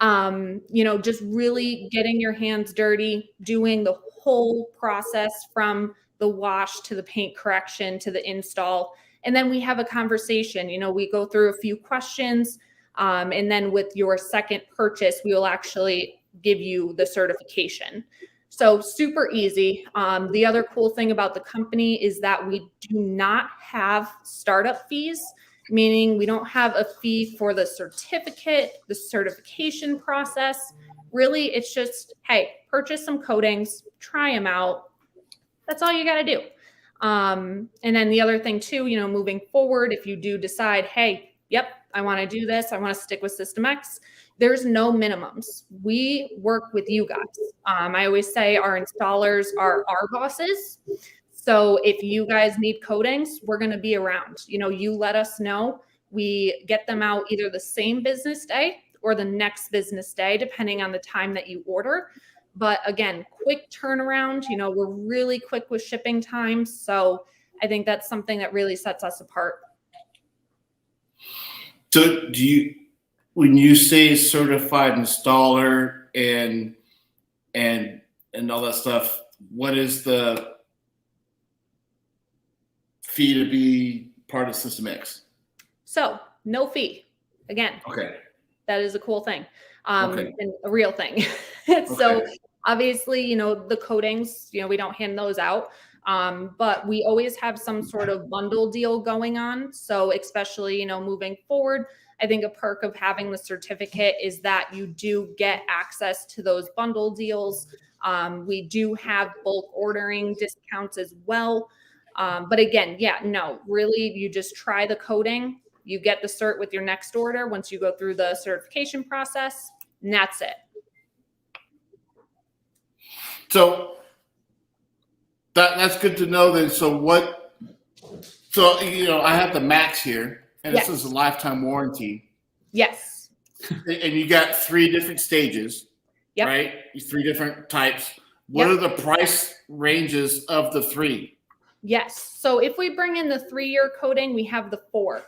Just really getting your hands dirty, doing the whole process from the wash to the paint correction to the install. And then we have a conversation, we go through a few questions. And then with your second purchase, we will actually give you the certification. So super easy. The other cool thing about the company is that we do not have startup fees, meaning we don't have a fee for the certificate, the certification process. Really, it's just, hey, purchase some coatings, try them out. That's all you got to do. And then the other thing too, moving forward, if you do decide, hey, yep, I want to do this. I want to stick with System X. There's no minimums. We work with you guys. I always say our installers are our bosses. So if you guys need coatings, we're going to be around. You let us know. We get them out either the same business day or the next business day, depending on the time that you order. But again, quick turnaround. We're really quick with shipping times. So I think that's something that really sets us apart. So when you say certified installer and all that stuff, what is the fee to be part of System X? So no fee. Again, okay, that is a cool thing, Okay. and a real thing. So obviously, the coatings, we don't hand those out. But we always have some sort of bundle deal going on. So especially, moving forward, I think a perk of having the certificate is that you do get access to those bundle deals. We do have bulk ordering discounts as well. But again, really, you just try the coating. You get the cert with your next order once you go through the certification process, and that's it. So that's good to know then. So I have the Max here, and Yes. This is a lifetime warranty. Yes. And you got 3 different stages, Yep. right? 3 different types. What are the price ranges of the 3? Yes. So if we bring in the 3-year coating, we have the 4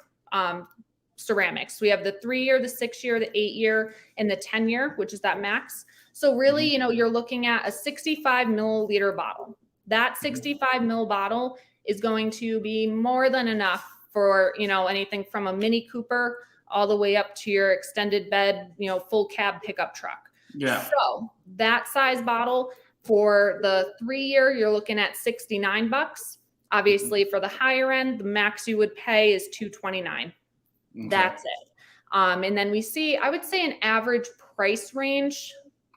ceramics. We have the 3-year, the 6-year, the 8-year, and the 10-year, which is that Max. So really, you're looking at a 65 milliliter bottle. That 65 mil bottle is going to be more than enough for, anything from a Mini Cooper all the way up to your extended bed, full cab pickup truck. Yeah. So that size bottle for the 3-year, you're looking at $69. Obviously, for the higher end, the max you would pay is $229. Okay. That's it. And then we see, I would say, an average price range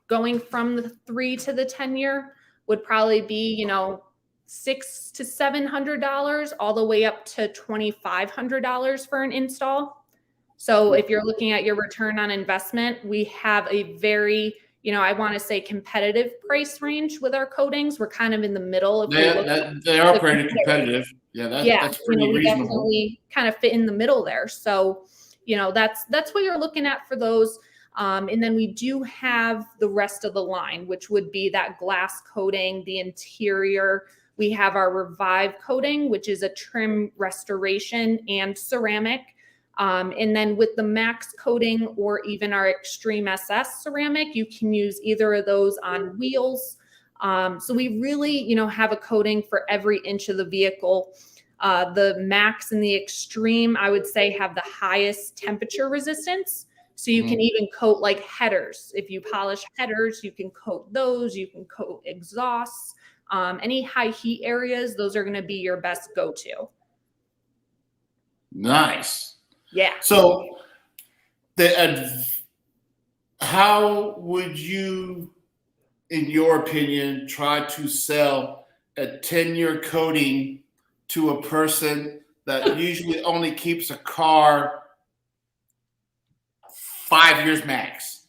going from the 3 to the 10-year would probably be, $600 to $700, all the way up to $2,500 for an install. So if you're looking at your return on investment, we have a very, I want to say competitive price range with our coatings. We're kind of in the middle. They are pretty competitive. Yeah, that's pretty we reasonable. definitely kind of fit in the middle there. So, that's what you're looking at for those. And then we do have the rest of the line, which would be that glass coating, the interior. We have our Revive coating, which is a trim restoration and ceramic. And then with the Max coating or even our Extreme SS ceramic, you can use either of those on wheels. So we really, have a coating for every inch of the vehicle. The Max and the Extreme, I would say, have the highest temperature resistance. So you can even coat like headers. If you polish headers, you can coat those. You can coat exhausts. Any high heat areas, those are going to be your best go-to. Nice. Yeah. So how would you, in your opinion, try to sell a 10-year coating to a person that usually only keeps a car 5 years max?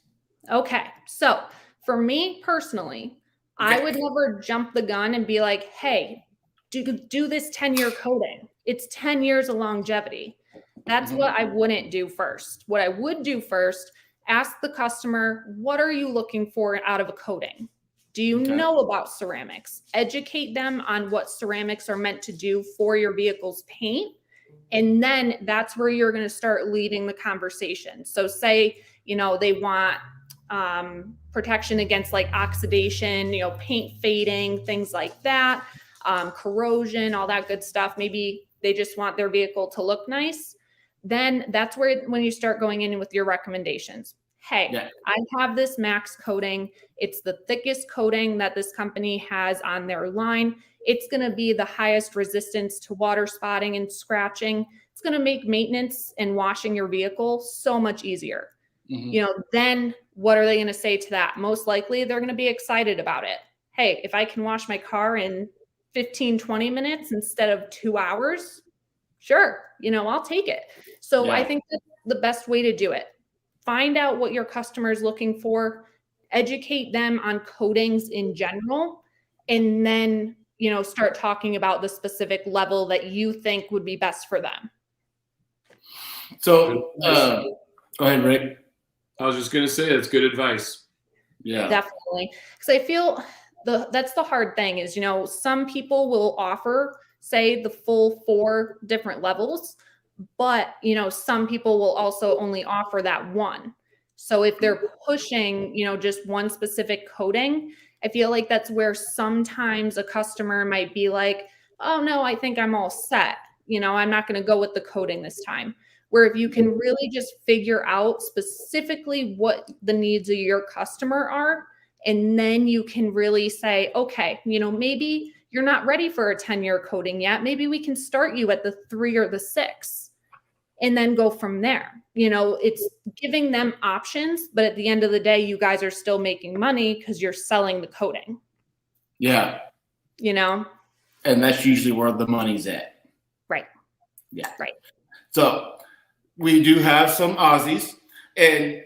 Okay. So for me personally, I would never jump the gun and be like, hey, do this 10-year coating. It's 10 years of longevity. That's what I wouldn't do first. What I would do first, ask the customer, what are you looking for out of a coating? Do you know about ceramics? Educate them on what ceramics are meant to do for your vehicle's paint. And then that's where you're going to start leading the conversation. So say, they want protection against like oxidation, paint fading, things like that, corrosion, all that good stuff. Maybe they just want their vehicle to look nice. Then that's when you start going in with your recommendations. Hey, I have this Max coating. It's the thickest coating that this company has on their line. It's going to be the highest resistance to water spotting and scratching. It's going to make maintenance and washing your vehicle so much easier. Then what are they going to say to that? Most likely they're going to be excited about it. Hey, if I can wash my car in 15, 20 minutes instead of 2 hours, sure, I'll take it. So I think the best way to do it. Find out what your customer is looking for, educate them on coatings in general, and then, start talking about the specific level that you think would be best for them. So, go ahead, Rick. I was just going to say that's good advice. Yeah, definitely. Because I feel that's the hard thing is, some people will offer, say, the full 4 different levels, but, some people will also only offer that one. So if they're pushing, just one specific coating, I feel like that's where sometimes a customer might be like, oh no, I think I'm all set. I'm not going to go with the coating this time. Where if you can really just figure out specifically what the needs of your customer are, and then you can really say, okay, maybe you're not ready for a 10-year coating yet. Maybe we can start you at the 3 or the 6 and then go from there. It's giving them options, but at the end of the day, you guys are still making money because you're selling the coating. Yeah. And that's usually where the money's at. Right. Yeah. Right. So we do have some Aussies, and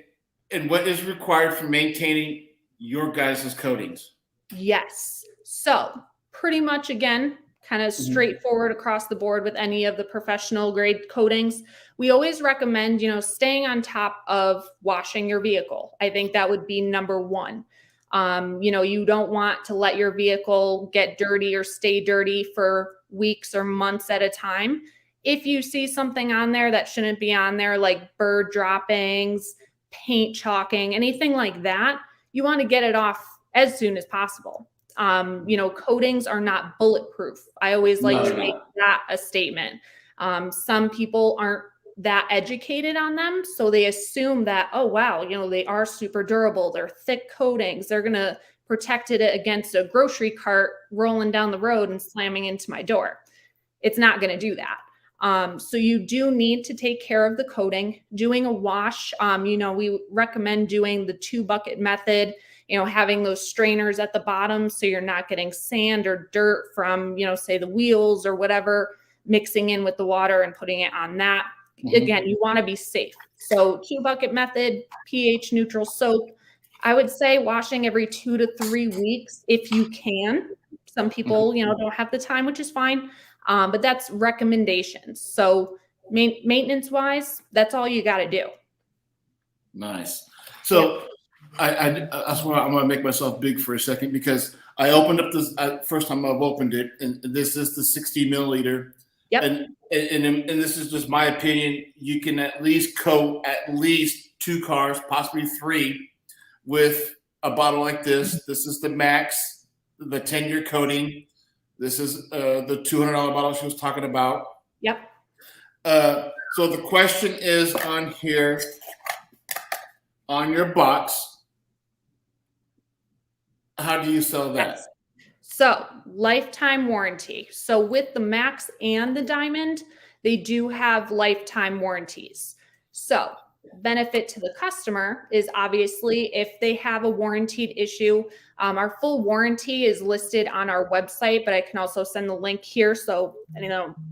what is required for maintaining your guys' coatings? Yes. So pretty much, again, kind of straightforward across the board with any of the professional grade coatings. We always recommend, staying on top of washing your vehicle. I think that would be number 1. You don't want to let your vehicle get dirty or stay dirty for weeks or months at a time. If you see something on there that shouldn't be on there, like bird droppings, paint chalking, anything like that, you want to get it off as soon as possible. Coatings are not bulletproof. I always like to make that a statement. Some people aren't that educated on them, so they assume that, oh, wow, they are super durable. They're thick coatings. They're going to protect it against a grocery cart rolling down the road and slamming into my door. It's not going to do that. So you do need to take care of the coating, doing a wash. We recommend doing the 2-bucket method, having those strainers at the bottom so you're not getting sand or dirt from, say the wheels or whatever, mixing in with the water and putting it on that. Again, you want to be safe. So 2-bucket method, pH neutral soap. I would say washing every 2 to 3 weeks if you can. Some people, don't have the time, which is fine. But that's recommendations. So maintenance wise, that's all you got to do. Nice. So that's why I'm going to make myself big for a second, because I opened up this first time I've opened it, and this is the 60 milliliter. Yep. And this is just my opinion. You can at least coat at least 2 cars, possibly 3, with a bottle like this. This is the Max, the 10-year coating. This is the $200 bottle she was talking about. Yep. So the question is on here, on your box, how do you sell that? Yes. So lifetime warranty. So with the Max and the Diamond, they do have lifetime warranties. So benefit to the customer is obviously if they have a warranted issue. Our full warranty is listed on our website, but I can also send the link here. So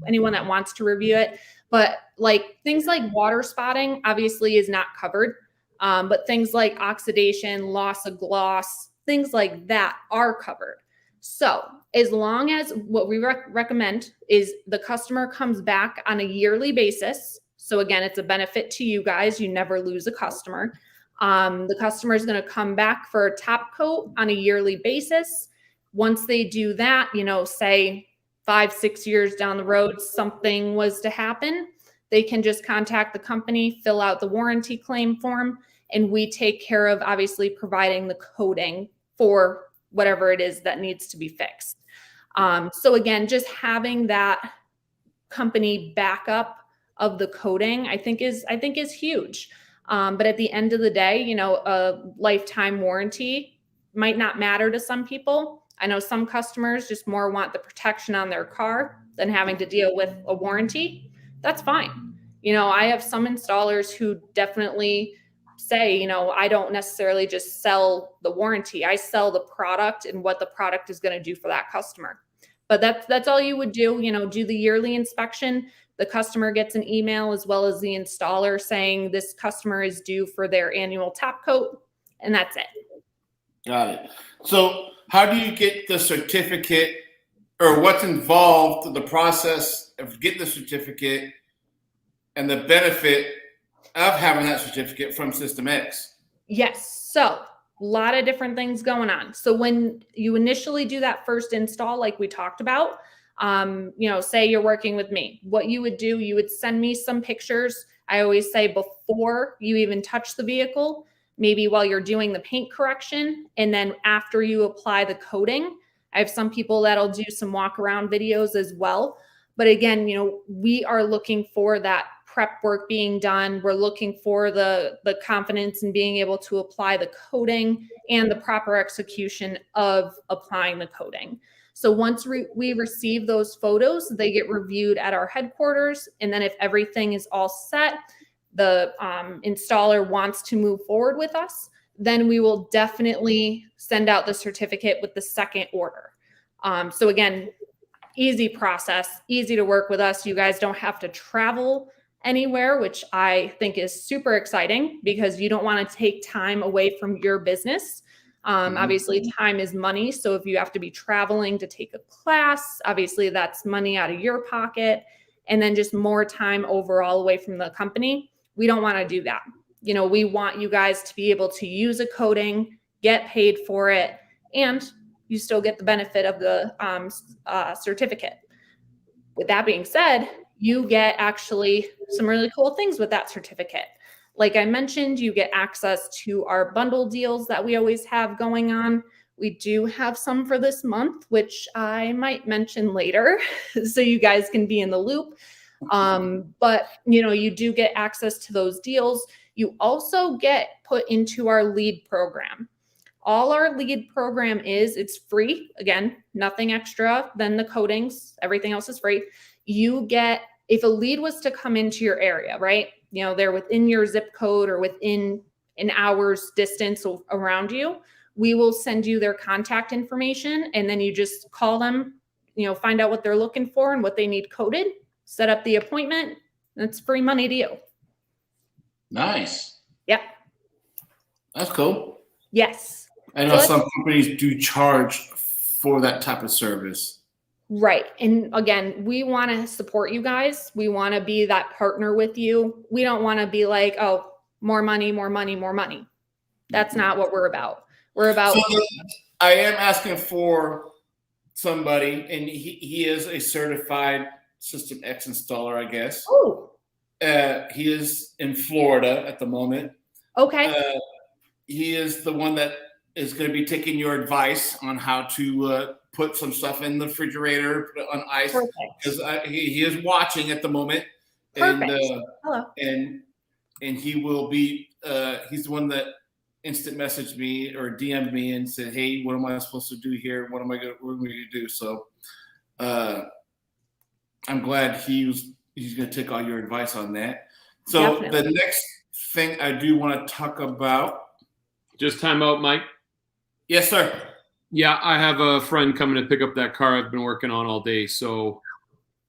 anyone that wants to review it, but like things like water spotting obviously is not covered. But things like oxidation, loss of gloss, things like that are covered. So as long as what we recommend is the customer comes back on a yearly basis. So again, it's a benefit to you guys. You never lose a customer. The customer is going to come back for a top coat on a yearly basis. Once they do that, say 5-6 years down the road, something was to happen, they can just contact the company, fill out the warranty claim form, and we take care of obviously providing the coating for whatever it is that needs to be fixed. So again, just having that company backup of the coating, I think is huge. But at the end of the day, a lifetime warranty might not matter to some people. I know some customers just more want the protection on their car than having to deal with a warranty. That's fine. I have some installers who definitely say, I don't necessarily just sell the warranty. I sell the product and what the product is going to do for that customer. But that's all you would do, do the yearly inspection. The customer gets an email as well as the installer saying this customer is due for their annual top coat, and that's it. Got it. So how do you get the certificate, or what's involved in the process of getting the certificate and the benefit of having that certificate from System X? Yes. So a lot of different things going on. So when you initially do that first install, like we talked about, say you're working with me, what you would do, you would send me some pictures. I always say before you even touch the vehicle, maybe while you're doing the paint correction, and then after you apply the coating. I have some people that'll do some walk around videos as well. But again, we are looking for that prep work being done. We're looking for the confidence in being able to apply the coating and the proper execution of applying the coating. So once we receive those photos, they get reviewed at our headquarters. And then if everything is all set, the installer wants to move forward with us, then we will definitely send out the certificate with the second order. So again, easy process, easy to work with us. You guys don't have to travel anywhere, which I think is super exciting because you don't want to take time away from your business. Obviously, time is money. So if you have to be traveling to take a class, obviously that's money out of your pocket, and then just more time overall away from the company. We don't want to do that. We want you guys to be able to use a coating, get paid for it, and you still get the benefit of the certificate. With that being said, you get actually some really cool things with that certificate. Like I mentioned, you get access to our bundle deals that we always have going on. We do have some for this month, which I might mention later so you guys can be in the loop. But you do get access to those deals. You also get put into our lead program. All our lead program it's free. Again, nothing extra than the coatings. Everything else is free. You get, if a lead was to come into your area, right? They're within your zip code or within an hour's distance around you, we will send you their contact information. And then you just call them, find out what they're looking for and what they need coated, set up the appointment. That's free money to you. Nice. Yep. That's cool. Yes. I know some companies do charge for that type of service. Right. And again, we want to support you guys. We want to be that partner with you. We don't want to be like, oh, more money, more money, more money. That's not what we're about. We're about. So I am asking for somebody, and he is a certified System X installer, I guess. Oh. He is in Florida at the moment. Okay. He is the one that is going to be taking your advice on how to put some stuff in the refrigerator, put it on ice, because he is watching at the moment. Perfect. Hello. And he will be. He's the one that instant messaged me or DM'd me and said, "Hey, what am I supposed to do here? What am I going to do?" So I'm glad he's going to take all your advice on that. So definitely. The next thing I do want to talk about. Just time out, Mike. Yes, sir. Yeah, I have a friend coming to pick up that car I've been working on all day. So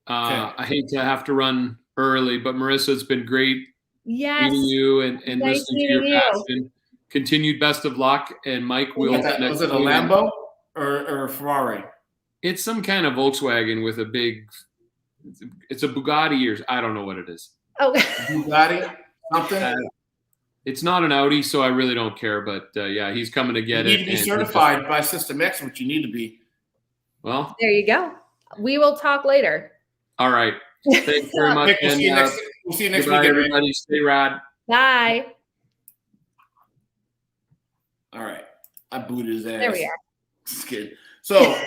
I hate to have to run early, but Marissa, it's been great meeting you and listening to your passion. Continued best of luck. And Mike will. Was it a Lambo or a Ferrari? It's some kind of Volkswagen with a big. It's a Bugatti or I don't know what it is. Oh, Bugatti, something. It's not an Audi, so I really don't care. But yeah, he's coming to get it. You need to be certified by System X, which you need to be. Well, there you go. We will talk later. All right. Thanks very much. We'll see you next week, everybody. Stay rad. Bye. All right. I booted his ass. There we are. Just kidding. So,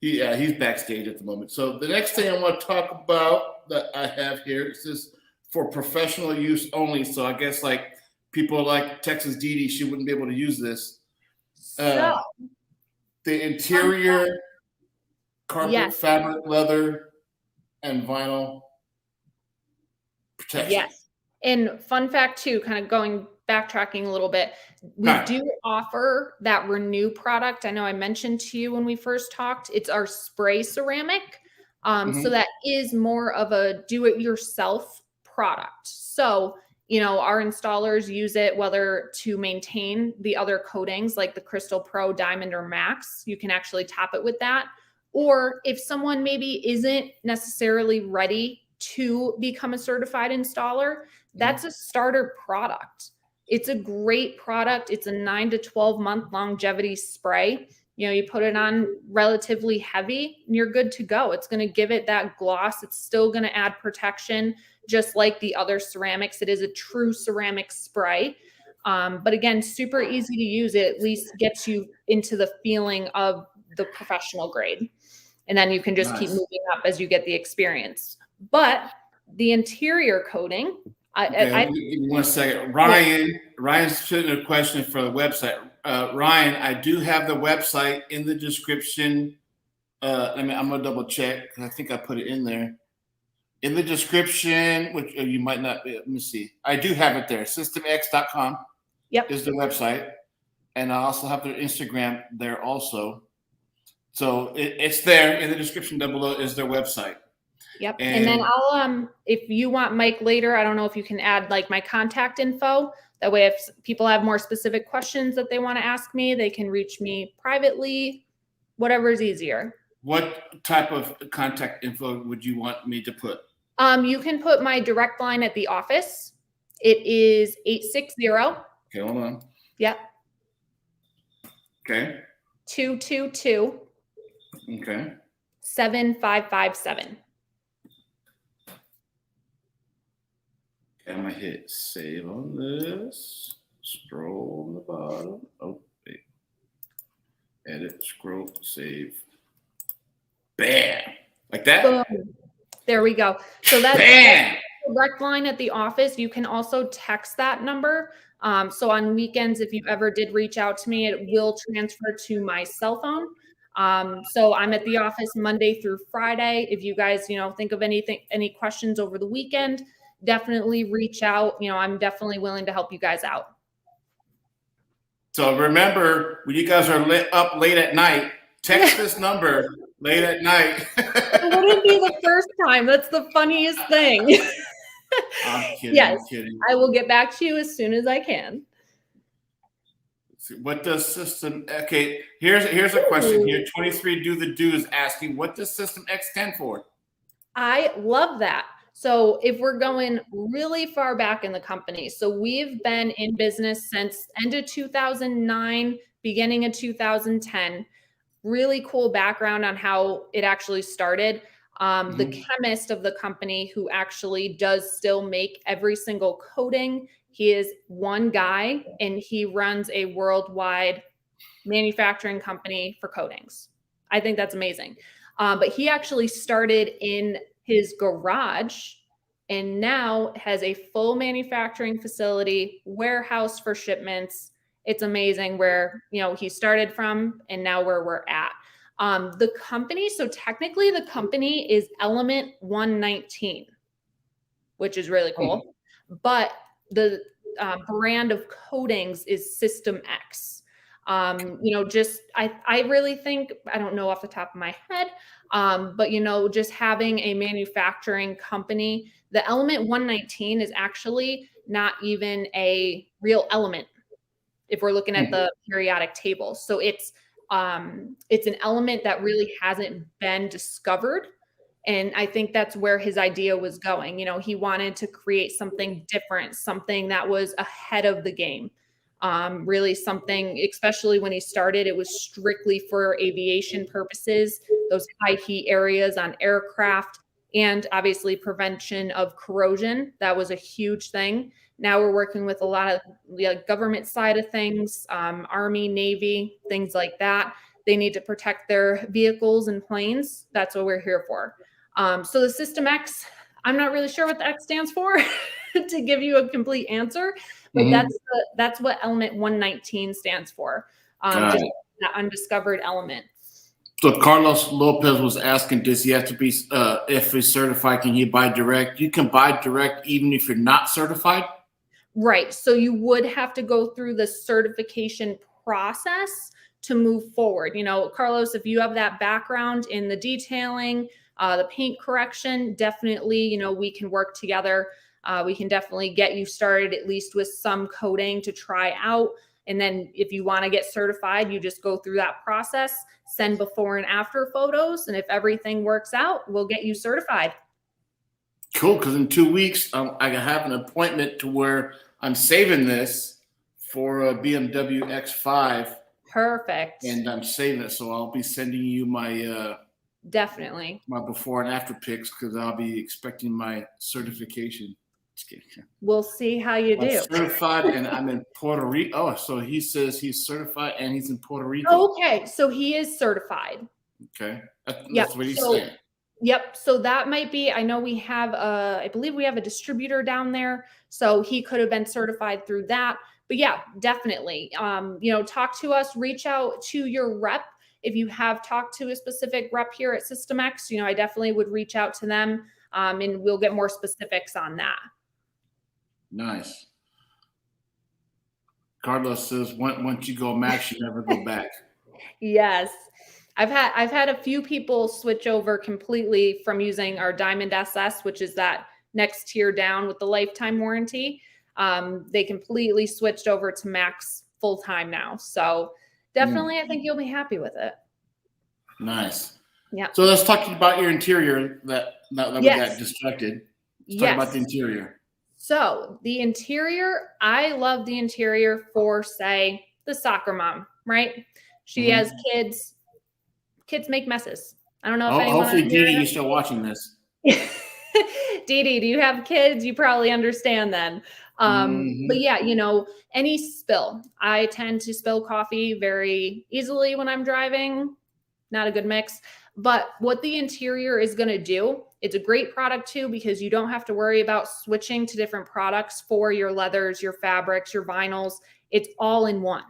he's backstage at the moment. So the next thing I want to talk about that I have here is this for professional use only. So I guess like people like Texas Dee, she wouldn't be able to use this. The interior carpet, fabric, leather, and vinyl protection. Yes. And fun fact too, kind of backtracking a little bit, we do offer that Renew product. I know I mentioned to you when we first talked, it's our spray ceramic. So that is more of a do-it-yourself product. So, you know, our installers use it whether to maintain the other coatings like the Crystal Pro, Diamond, or Max. You can actually top it with that. Or if someone maybe isn't necessarily ready to become a certified installer, that's a starter product. It's a great product. It's a 9 to 12 month longevity spray. You know, you put it on relatively heavy and you're good to go. It's going to give it that gloss. It's still going to add protection, just like the other ceramics. It is a true ceramic spray. But again, super easy to use. It at least gets you into the feeling of the professional grade. And then you can just keep moving up as you get the experience. But the interior coating, give me 1 second. Ryan's putting a question for the website. Ryan, I do have the website in the description. I'm gonna double check. I think I put it in there. In the description, which you might not be, let me see. I do have it there. Systemx.com is the website. And I also have their Instagram there also. So it's there in the description down below is their website. Yep. And then I'll, if you want Mike later, I don't know if you can add like my contact info. That way, if people have more specific questions that they want to ask me, they can reach me privately, whatever is easier. What type of contact info would you want me to put? You can put my direct line at the office. It is 860. Okay, hold on. Yep. Okay. 222. Okay. 7557. I'm gonna hit save on this. Scroll on the bottom. Oh, wait. Edit, scroll, save. Bam! Like that? Boom. There we go. So that's Bam! the direct line at the office. You can also text that number. So on weekends, if you ever did reach out to me, it will transfer to my cell phone. So I'm at the office Monday through Friday. If you guys, you know, think of any questions over the weekend, definitely reach out. You know, I'm definitely willing to help you guys out. So remember, when you guys are up late at night, text this number late at night. It wouldn't be the first time. That's the funniest thing. I'm kidding. Yes, I'm kidding. I will get back to you as soon as I can. What does system? Okay, here's a question here. 23 do the do is asking, what does System X stand for? I love that. So if we're going really far back in the company, so we've been in business since end of 2009, beginning of 2010. Really cool background on how it actually started. The chemist of the company who actually does still make every single coating, he is one guy and he runs a worldwide manufacturing company for coatings. I think that's amazing. But he actually started in his garage and now has a full manufacturing facility, warehouse for shipments. It's amazing where, you know, he started from and now where we're at. The company, so technically the company is Element 119, which is really cool. But the brand of coatings is System X. You know, just I really think, I don't know off the top of my head, but you know, just having a manufacturing company, the Element 119 is actually not even a real element if we're looking at the periodic table. So it's an element that really hasn't been discovered. And I think that's where his idea was going. You know, he wanted to create something different, something that was ahead of the game. Really something, especially when he started, it was strictly for aviation purposes, those high heat areas on aircraft, and obviously prevention of corrosion. That was a huge thing. Now we're working with a lot of the government side of things, Army, Navy, things like that. They need to protect their vehicles and planes. That's what we're here for. So the System X, I'm not really sure what the X stands for to give you a complete answer, but that's what Element 119 stands for. Just that undiscovered element. So Carlos Lopez was asking, does he have to be, if he's certified, can he buy direct? You can buy direct even if you're not certified? Right. So you would have to go through the certification process to move forward. You know, Carlos, if you have that background in the detailing, The paint correction, definitely, you know, we can work together. We can definitely get you started at least with some coating to try out. And then if you want to get certified, you just go through that process, send before and after photos. And if everything works out, we'll get you certified. Cool. Because in 2 weeks, I have an appointment to where I'm saving this for a BMW X5. Perfect. And I'm saving it. So I'll be sending you my definitely my before and after pics, because I'll be expecting my certification. We'll see how you do. I'm certified, and I'm in Puerto Rico. Oh, so he says he's certified and he's in Puerto Rico. Okay, so he is certified. Okay, that's what he's saying. Yep. So that might be, I know we have I believe we have a distributor down there. So he could have been certified through that. But yeah, definitely. You know, talk to us, reach out to your rep. If you have talked to a specific rep here at System X, you know, I definitely would reach out to them, and we'll get more specifics on that. Nice. Carlos says, once you go max, you never go back. Yes. I've had a few people switch over completely from using our Diamond SS, which is that next tier down with the lifetime warranty. They completely switched over to Max full time now. So definitely, I think you'll be happy with it. Nice. Yeah. So let's talk about your interior that we got distracted. Let's talk about the interior. So the interior, I love the interior for, say, the soccer mom, right? She has kids. Kids make messes. I don't know if anyone. Hopefully, Dee Dee, you're still watching this. Dee Dee, do you have kids? You probably understand then. But yeah, you know, any spill. I tend to spill coffee very easily when I'm driving. Not a good mix. But what the interior is going to do, it's a great product too, because you don't have to worry about switching to different products for your leathers, your fabrics, your vinyls. It's all in one.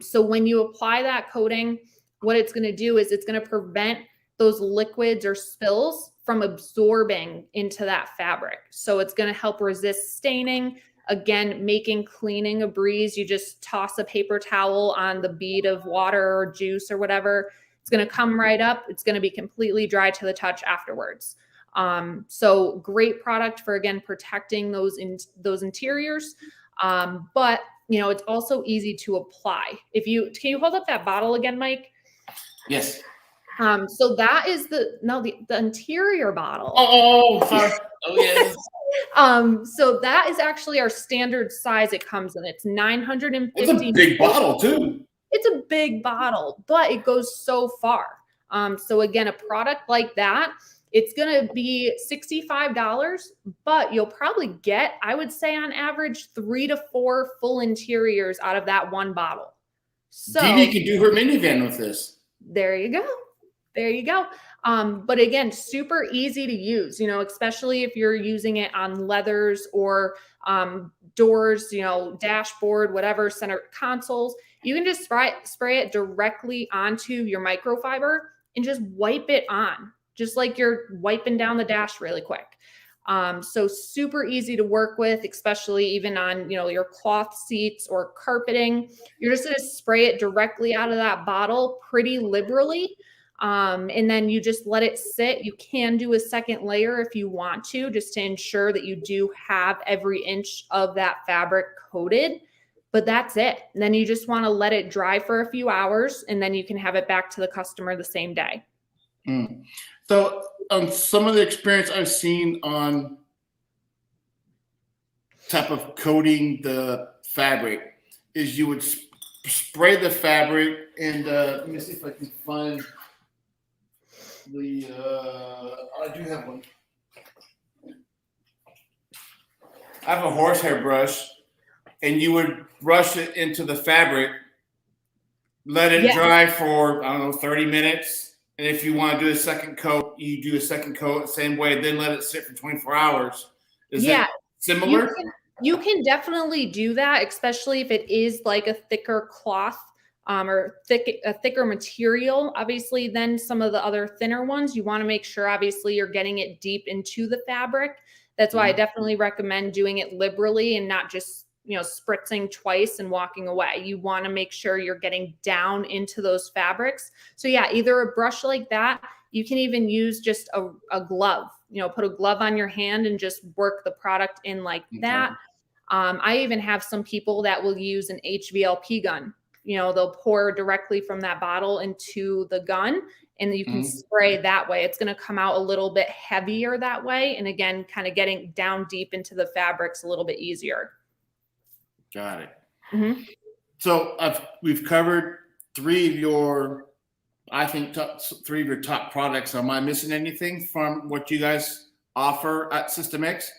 So when you apply that coating, what it's going to do is it's going to prevent those liquids or spills from absorbing into that fabric. So it's going to help resist staining. Again, making cleaning a breeze. You just toss a paper towel on the bead of water or juice or whatever. It's going to come right up. It's going to be completely dry to the touch afterwards. So great product for, again, protecting those interiors. But you know, it's also easy to apply. Can you hold up that bottle again, Mike? Yes. So that is the interior bottle. Oh, sorry. Oh, yes. So that is actually our standard size it comes in. It's 950. It's a big bottle too. It's a big bottle, but it goes so far. So again, a product like that, it's going to be $65, but you'll probably get, I would say on average, 3 to 4 full interiors out of that one bottle. So Dee Dee can do her minivan with this. There you go. There you go. But again, super easy to use, you know, especially if you're using it on leathers or doors, you know, dashboard, whatever, center consoles. You can just spray it directly onto your microfiber and just wipe it on, just like you're wiping down the dash really quick. So super easy to work with, especially even on, you know, your cloth seats or carpeting. You're just going to spray it directly out of that bottle pretty liberally. And then you just let it sit. You can do a second layer if you want to, just to ensure that you do have every inch of that fabric coated, but that's it. And then you just want to let it dry for a few hours, and then you can have it back to the customer the same day. So some of the experience I've seen on type of coating the fabric is you would spray the fabric, and let me see if I can find the I do have one. I have a horsehair brush, and you would brush it into the fabric, let it dry for, I don't know, 30 minutes. And if you want to do a second coat, you do a second coat the same way, then let it sit for 24 hours. Is it similar? You can definitely do that, especially if it is like a thicker cloth or a thicker material. Obviously, then some of the other thinner ones, you want to make sure, obviously, you're getting it deep into the fabric. That's why I definitely recommend doing it liberally and not just, you know, spritzing twice and walking away. You want to make sure you're getting down into those fabrics. So yeah, either a brush like that. You can even use just a glove, put a glove on your hand and just work the product in like that. I even have some people that will use an HVLP gun. They'll pour directly from that bottle into the gun, and you can spray that way. It's going to come out a little bit heavier that way. And again, kind of getting down deep into the fabrics a little bit easier. Got it. So we've covered three of your top products. Am I missing anything from what you guys offer at System X?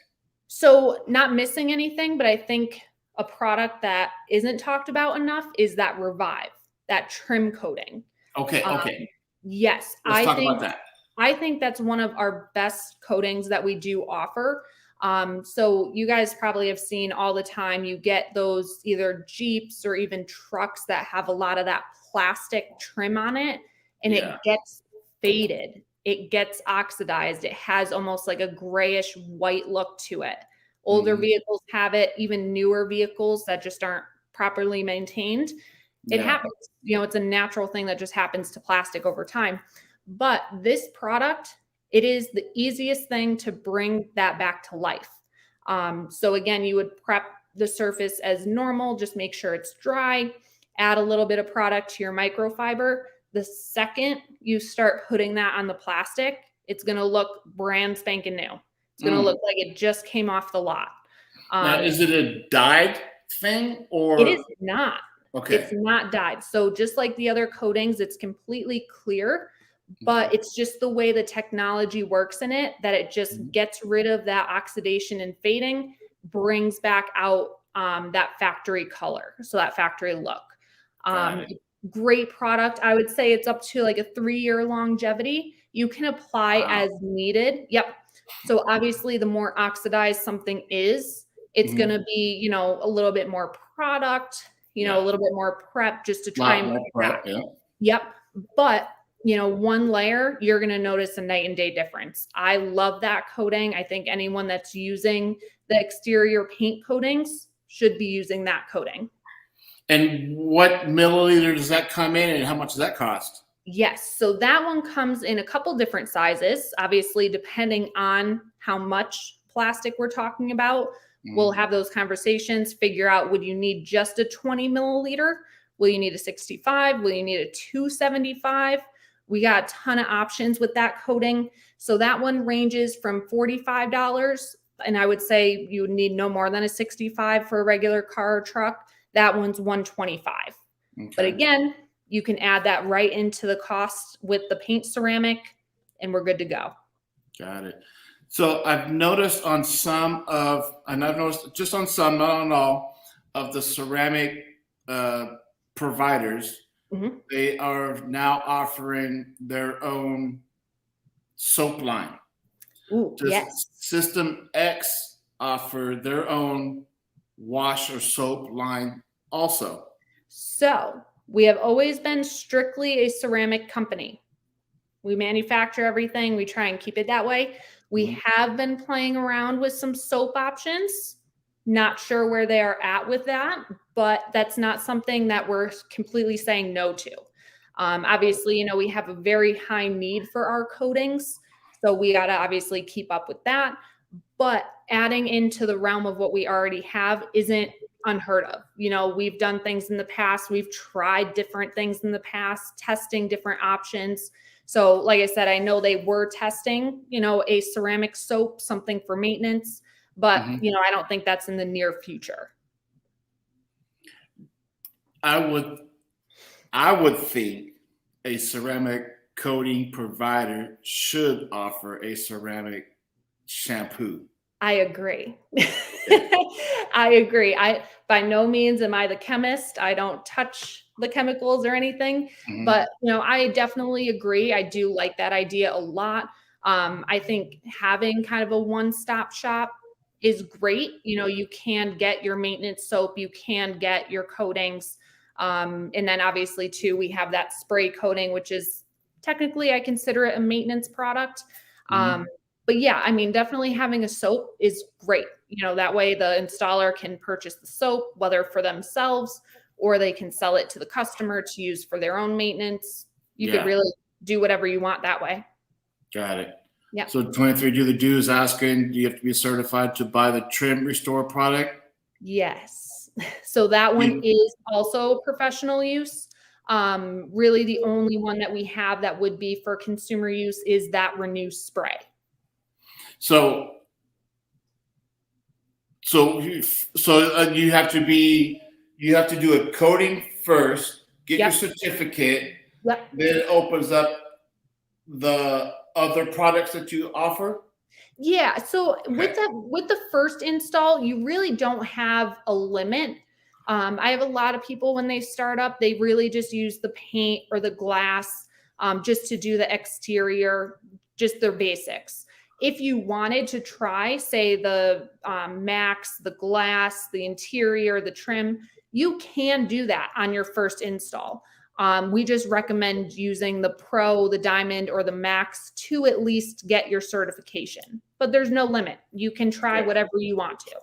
So not missing anything, but I think a product that isn't talked about enough is that Revive, that trim coating. Okay. Yes. Let's talk about that. I think that's one of our best coatings that we do offer. So you guys probably have seen all the time, you get those either Jeeps or even trucks that have a lot of that plastic trim on it, and it gets faded. It gets oxidized. It has almost like a grayish white look to it. Older vehicles have it, even newer vehicles that just aren't properly maintained. It happens. It's a natural thing that just happens to plastic over time. But this product, it is the easiest thing to bring that back to life. So again, you would prep the surface as normal, just make sure it's dry, add a little bit of product to your microfiber. The second you start putting that on the plastic, it's going to look brand spanking new. It's going to look like it just came off the lot. Now, is it a dyed thing or? It is not. Okay. It's not dyed. So just like the other coatings, it's completely clear, but it's just the way the technology works in it that it just gets rid of that oxidation and fading, brings back out that factory color. So that factory look. Great product. I would say it's up to like a 3-year longevity. You can apply as needed. Yep. So obviously the more oxidized something is, it's going to be, a little bit more product, a little bit more prep just to try and prep. Yep. But, one layer, you're going to notice a night and day difference. I love that coating. I think anyone that's using the exterior paint coatings should be using that coating. And what milliliter does that come in and how much does that cost? Yes. So that one comes in a couple different sizes, obviously, depending on how much plastic we're talking about. We'll have those conversations, figure out, would you need just a 20 milliliter? Will you need a 65? Will you need a 275? We got a ton of options with that coating. So that one ranges from $45. And I would say you would need no more than a 65 for a regular car or truck. That one's $125. But again, you can add that right into the cost with the paint ceramic and we're good to go. Got it. So I've noticed on some of, and I've noticed just on some, not on all, of the ceramic providers, they are now offering their own soap line. Ooh, Does yes. System X offer their own wash or soap line also? So we have always been strictly a ceramic company. We manufacture everything. We try and keep it that way. We have been playing around with some soap options. Not sure where they are at with that, but that's not something that we're completely saying no to. Obviously, we have a very high need for our coatings, so we got to obviously keep up with that. But adding into the realm of what we already have isn't unheard of. We've done things in the past. We've tried different things in the past, testing different options. So like I said, I know they were testing, a ceramic soap, something for maintenance, but, I don't think that's in the near future. I would think a ceramic coating provider should offer a ceramic shampoo. I agree. I agree. By no means am I the chemist. I don't touch the chemicals or anything, but I definitely agree. I do like that idea a lot. I think having kind of a one-stop shop is great. You can get your maintenance soap, you can get your coatings. And then obviously too, we have that spray coating, which is technically, I consider it a maintenance product. But yeah, definitely having a soap is great. That way the installer can purchase the soap, whether for themselves or they can sell it to the customer to use for their own maintenance. You could really do whatever you want that way. Got it. Yeah. So 23, do the dude is asking, do you have to be certified to buy the trim restore product? Yes. So that one is also professional use. Really the only one that we have that would be for consumer use is that Renew spray. So you have to do a coating first, get your certificate. Yep. Then it opens up the other products that you offer. Yeah. So with the first install, you really don't have a limit. I have a lot of people when they start up, they really just use the paint or the glass just to do the exterior, just their basics. If you wanted to try, say, the max, the glass, the interior, the trim, you can do that on your first install. We just recommend using the Pro, the Diamond, or the Max to at least get your certification. But there's no limit. You can try whatever you want to.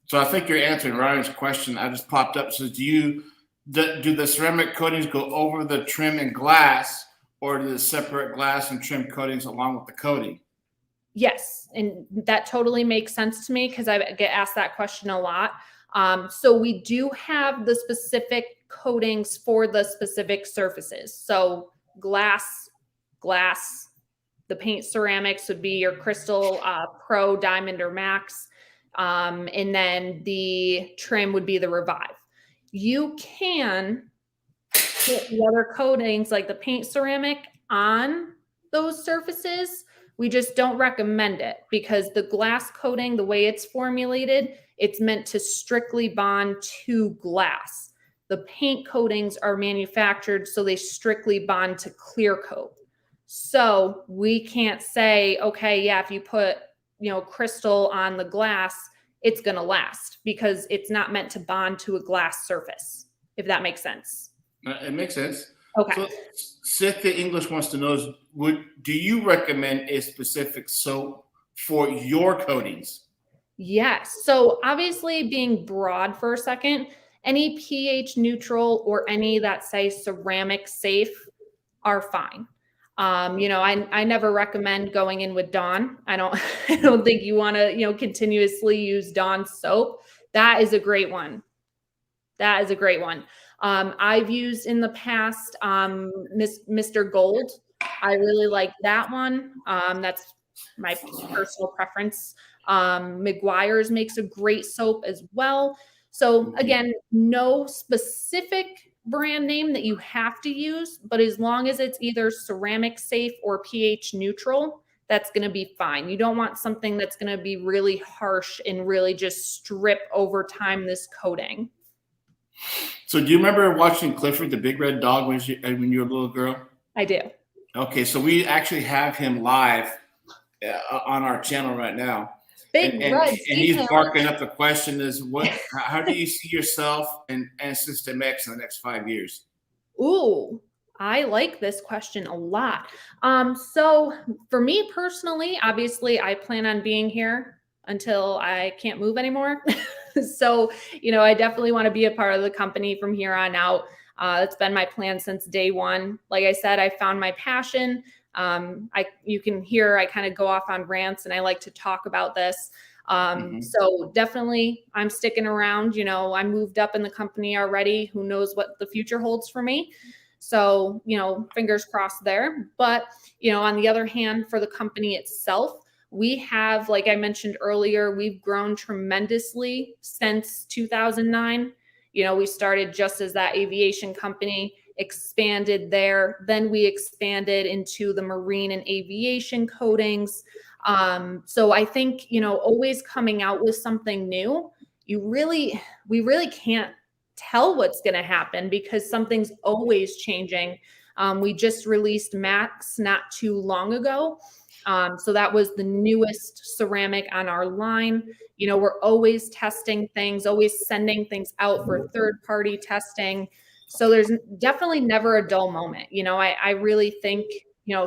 So I think you're answering Ryan's question. I just popped up. So do the ceramic coatings go over the trim and glass, or do the separate glass and trim coatings along with the coating? Yes, and that totally makes sense to me because I get asked that question a lot. So we do have the specific coatings for the specific surfaces. So glass, the paint ceramics would be your Crystal, Pro, Diamond, or Max. And then the trim would be the Revive. You can put the other coatings like the paint ceramic on those surfaces. We just don't recommend it because the glass coating, the way it's formulated, it's meant to strictly bond to glass. The paint coatings are manufactured so they strictly bond to clear coat. So we can't say, okay, yeah, if you put, crystal on the glass, it's going to last because it's not meant to bond to a glass surface, if that makes sense. It makes sense. Okay. So Cynthia English wants to know, do you recommend a specific soap for your coatings? Yes. So obviously being broad for a second, any pH neutral or any that say ceramic safe are fine. I never recommend going in with Dawn. I don't think you want to, continuously use Dawn soap. That is a great one. I've used in the past, Mr. Gold. I really like that one. That's my personal preference. McGuire's makes a great soap as well. So again, no specific brand name that you have to use, but as long as it's either ceramic safe or pH neutral, that's going to be fine. You don't want something that's going to be really harsh and really just strip over time this coating. So do you remember watching Clifford, the big red dog, when you were a little girl? I do. Okay, so we actually have him live on our channel right now. Big and red. And he's barking up the question is, how do you see yourself and System X in the next 5 years? Ooh, I like this question a lot. So for me personally, obviously I plan on being here until I can't move anymore. So, I definitely want to be a part of the company from here on out. It's been my plan since day one. Like I said, I found my passion. You can hear I kind of go off on rants and I like to talk about this. So definitely I'm sticking around. I moved up in the company already. Who knows what the future holds for me? So, fingers crossed there. But, on the other hand, for the company itself, we have, like I mentioned earlier, we've grown tremendously since 2009. We started just as that aviation company, expanded there. Then we expanded into the marine and aviation coatings. So I think, always coming out with something new, we really can't tell what's going to happen because something's always changing. We just released Max not too long ago. So that was the newest ceramic on our line. We're always testing things, always sending things out for third-party testing. So there's definitely never a dull moment. I really think,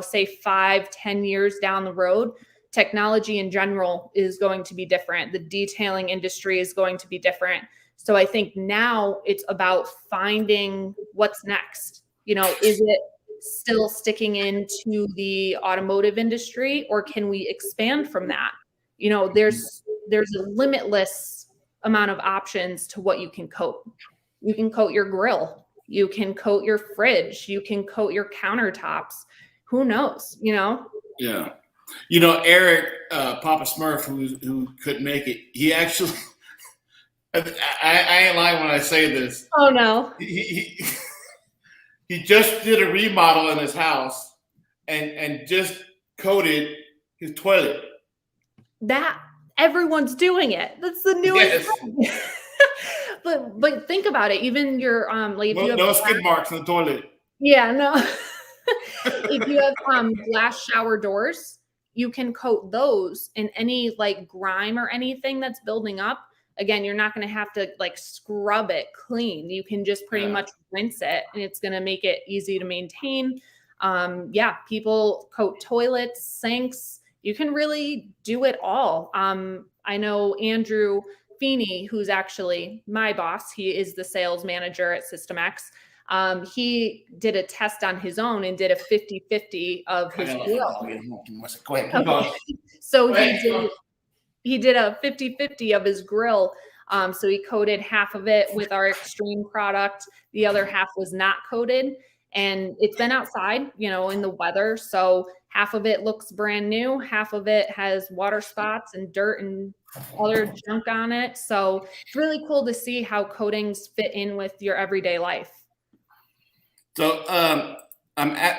say 5-10 years down the road, technology in general is going to be different. The detailing industry is going to be different. So I think now it's about finding what's next. Is it still sticking into the automotive industry, or can we expand from that? You know, there's a limitless amount of options to what you can coat. You can coat your grill, you can coat your fridge, you can coat your countertops. Who knows, you know? Yeah. You know, Eric, Papa Smurf, who couldn't make it, he actually, I ain't lying when I say this. Oh no. He just did a remodel in his house and just coated his toilet. That everyone's doing it. That's the newest thing. But think about it. Even your like if you have no skid marks in the toilet. Yeah, no. If you have glass shower doors, you can coat those, and any like grime or anything that's building up. Again, you're not going to have to like scrub it clean. You can just pretty much rinse it, and it's going to make it easy to maintain. Yeah, people coat toilets, sinks. You can really do it all. I know Andrew Feeney, who's actually my boss. He is the sales manager at System X. He did a test on his own and did a 50-50 of his grill. Go ahead. Okay. So he did a 50-50 of his grill. So he coated half of it with our extreme product. The other half was not coated. And it's been outside, you know, in the weather. So half of it looks brand new. Half of it has water spots and dirt and other junk on it. So it's really cool to see how coatings fit in with your everyday life. So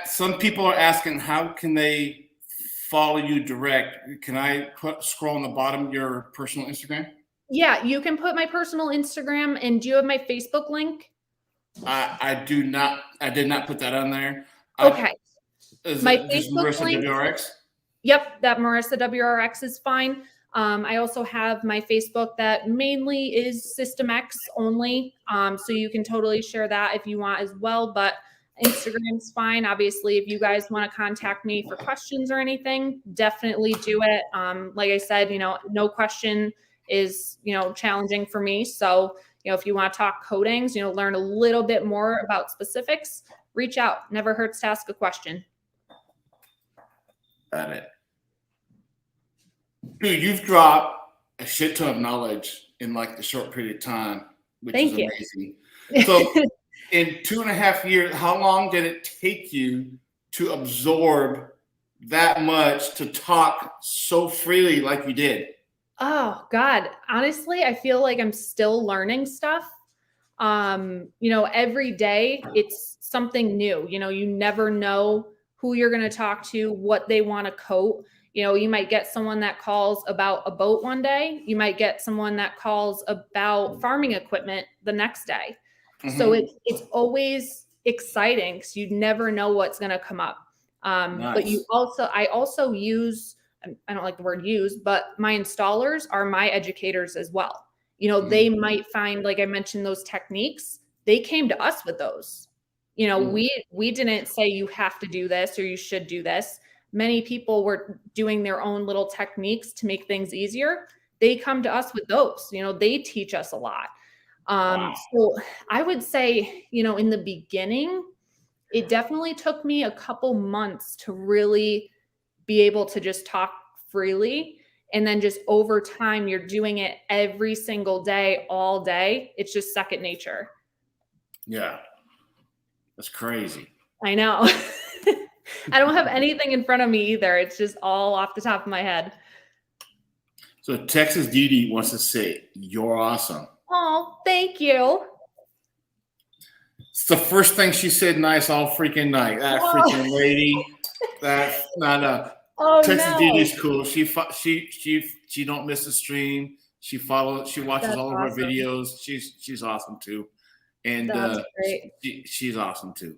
some people are asking, how can they follow you direct? Can I scroll on the bottom of your personal Instagram? Yeah, you can put my personal Instagram. And do you have my Facebook link? I do not. I did not put that on there. Okay. My Facebook Marissa link. WRX? Yep, that Marissa WRX is fine. I also have my Facebook that mainly is System X only. So you can totally share that if you want as well. But Instagram's fine. Obviously, if you guys want to contact me for questions or anything, definitely do it. Like I said, you know, no question is, you know, challenging for me. So, you know, if you want to talk coatings, you know, learn a little bit more about specifics, reach out. Never hurts to ask a question. Got it. Dude, you've dropped a shit ton of knowledge in like a short period of time, which is amazing. So in 2.5 years, how long did it take you to absorb that much to talk so freely like you did? Oh God, honestly, I feel like I'm still learning stuff. You know, every day it's something new. You know, you never know who you're going to talk to, what they want to coat. You know, you might get someone that calls about a boat one day. You might get someone that calls about farming equipment the next day. Mm-hmm. So it's always exciting because you never know what's going to come up. Nice. But I also use, I don't like the word use, but my installers are my educators as well. You know, they might find, like I mentioned, those techniques. They came to us with those. You know, we didn't say you have to do this or you should do this. Many people were doing their own little techniques to make things easier. They come to us with those. You know, they teach us a lot. Wow. So I would say, you know, in the beginning, it definitely took me a couple months to really be able to just talk freely. And then just over time, you're doing it every single day, all day. It's just second nature. Yeah. That's crazy. I know. I don't have anything in front of me either. It's just all off the top of my head. So Texas Dee wants to say, you're awesome. Oh, thank you. It's the first thing she said nice all freaking night. That freaking lady. That's not Oh, Texas Dee is cool. She don't miss a stream. She watches That's all of our videos. She's awesome too. And she's awesome too.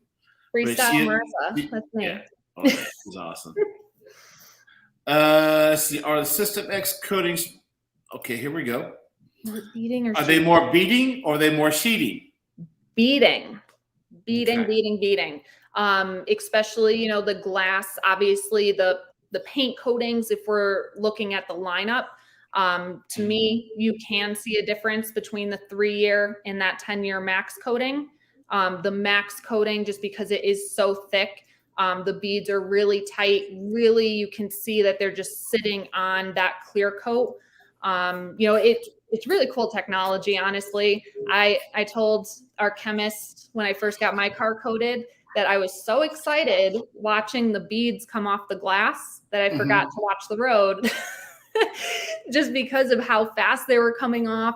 Freestyle Marissa. That's me. Yeah. Oh, she's awesome. Let's see. Are the System X coatings? Okay, here we go. Beating or are they more beating or are they more sheeting? Beating. Especially, you know, the glass, obviously the paint coatings, if we're looking at the lineup, to me, you can see a difference between the 3-year and that 10-year max coating. The max coating, just because it is so thick, The beads are really tight. Really, you can see that they're just sitting on that clear coat. It's really cool technology, honestly. I told our chemist when I first got my car coated that I was so excited watching the beads come off the glass that I forgot to watch the road just because of how fast they were coming off.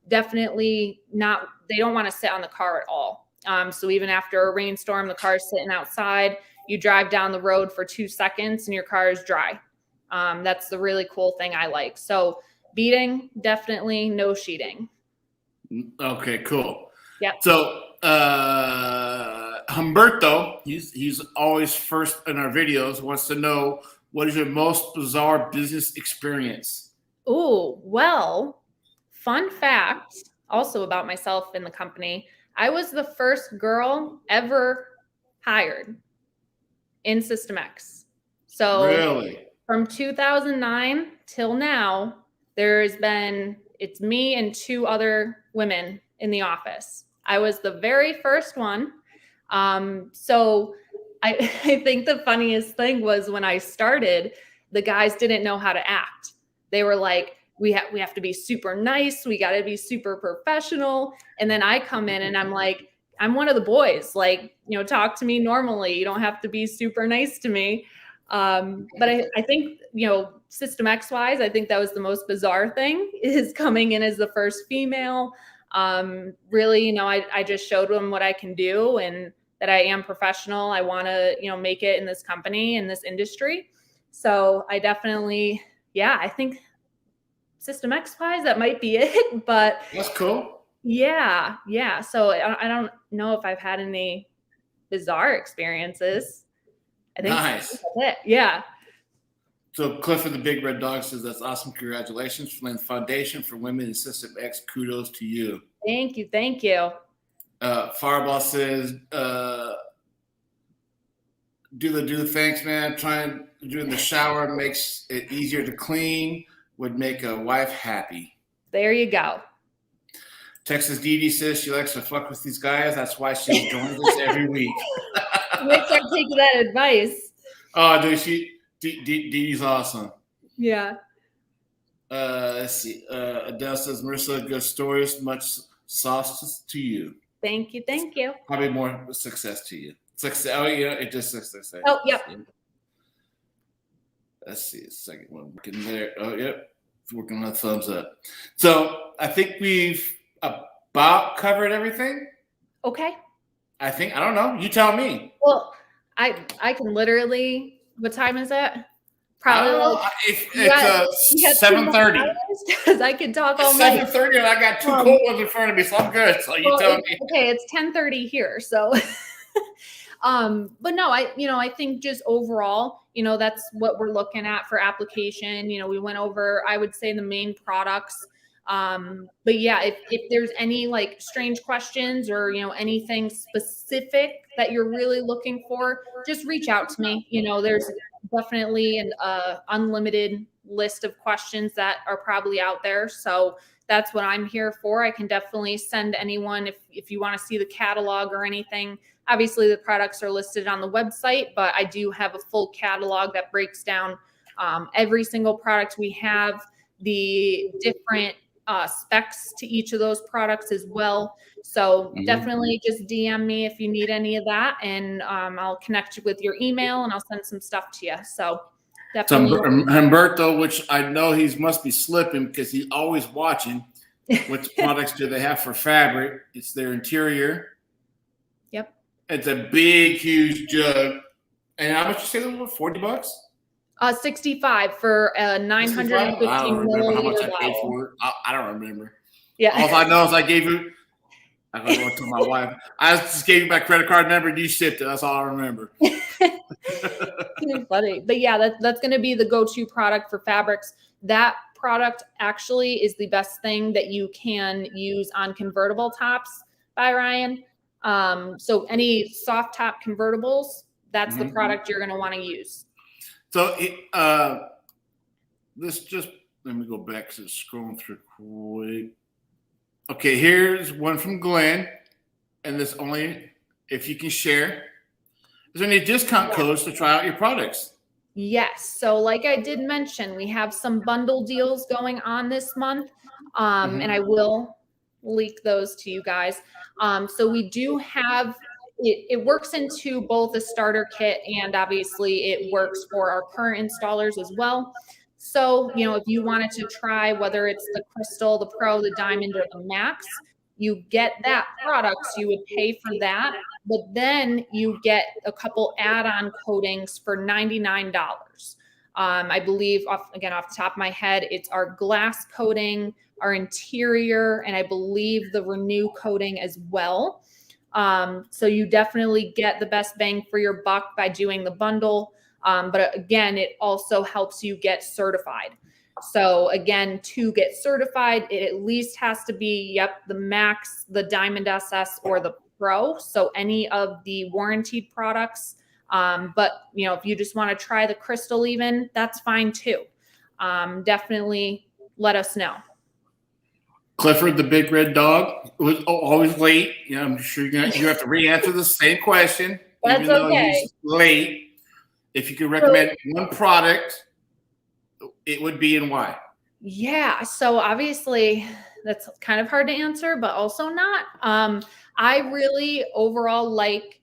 Definitely not, they don't want to sit on the car at all. So even after a rainstorm, the car is sitting outside, you drive down the road for 2 seconds and your car is dry. That's the really cool thing I like. So beading, definitely no sheeting. Okay, cool. Yeah. So Humberto, he's always first in our videos, wants to know, what is your most bizarre business experience? Oh, well, fun fact also about myself in the company. I was the first girl ever hired in System X. So really, from 2009 till now, it's me and 2 other women in the office. I was the very first one. So I think the funniest thing was when I started, the guys didn't know how to act. They were like, we have to be super nice. We got to be super professional. And then I come in and I'm like, I'm one of the boys, like, talk to me normally. You don't have to be super nice to me. But I think, System X wise, I think that was the most bizarre thing, is coming in as the first female. Really, I just showed them what I can do and that I am professional. I want to, make it in this company, in this industry. So I definitely, I think System X wise, that might be it, but that's cool. Yeah. So I don't know if I've had any bizarre experiences. I think Nice. That's it. Yeah. So Clifford the Big Red Dog says, that's awesome. Congratulations from the Foundation for Women in System X. Kudos to you. Thank you. Fireball says, do thanks, man. Trying to do in the shower makes it easier to clean, would make a wife happy. There you go. Texas Dee Dee says she likes to fuck with these guys. That's why she joins us every week. Let's start taking that advice. Oh, dude, Dee Dee's awesome. Yeah. Let's see. Adele says, Marissa, good stories. Much sauce to you. Thank you. Probably more success to you. Success. Oh, yeah, it just success. Oh, yep. Let's see. Second one. Working there. Oh, yep. Working on a thumbs up. So I think we've about covered everything. Okay. I think. I don't know. You tell me. Well, I can literally. What time is it? Probably. It's 7:30. Because I can talk all night. 7:30, and I got 2 cold ones in front of me, so I'm good. So you tell me. Okay, it's 10:30 here, so. But no, I think just overall, that's what we're looking at for application. We went over, I would say, the main products. But yeah, if there's any like strange questions or, anything specific that you're really looking for, just reach out to me. There's definitely an unlimited list of questions that are probably out there. So that's what I'm here for. I can definitely send anyone if you want to see the catalog or anything. Obviously, the products are listed on the website, but I do have a full catalog that breaks down every single product we have, the different specs to each of those products as well. So definitely just DM me if you need any of that, and I'll connect you with your email and I'll send some stuff to you. So definitely. Humberto, which I know he must be slipping because he's always watching. What products do they have for fabric? It's their interior. Yep. It's a big, huge jug. And how much you say it was? $40? 65 for a 950 I don't remember how much I paid bottle. for it. I don't remember. Yeah. All I know is I gave you. I don't know to my wife. I just gave you my credit card number and you shipped it. That's all I remember. It's funny, but yeah, that's going to be the go-to product for fabrics. That product actually is the best thing that you can use on convertible tops by Ryan. So any soft top convertibles, that's the product you're going to want to use. So this just, let me go back to scrolling through quick. Okay, here's one from Glenn, and this only if you can share. Is there any discount codes to try out your products? Yes. So like I did mention, we have some bundle deals going on this month. And I will leak those to you guys. So we do have it works into both a starter kit, and obviously it works for our current installers as well. So, if you wanted to try whether it's the Crystal, the Pro, the Diamond, or the Max, you get that product. So you would pay for that, but then you get a couple add-on coatings for $99. I believe, off the top of my head, it's our glass coating, our interior, and I believe the Renew coating as well. So you definitely get the best bang for your buck by doing the bundle. But again, it also helps you get certified. So again, to get certified, it at least has to be, the Max, the Diamond SS, or the Pro. So any of the warranted products. But if you just want to try the Crystal even, that's fine too. Definitely let us know. Clifford, the big red dog, was always late. I'm sure you have to re-answer the same question. That's even though okay. He's late. If you could recommend one product, it would be, and why? Yeah. So obviously that's kind of hard to answer, but also not. I really overall like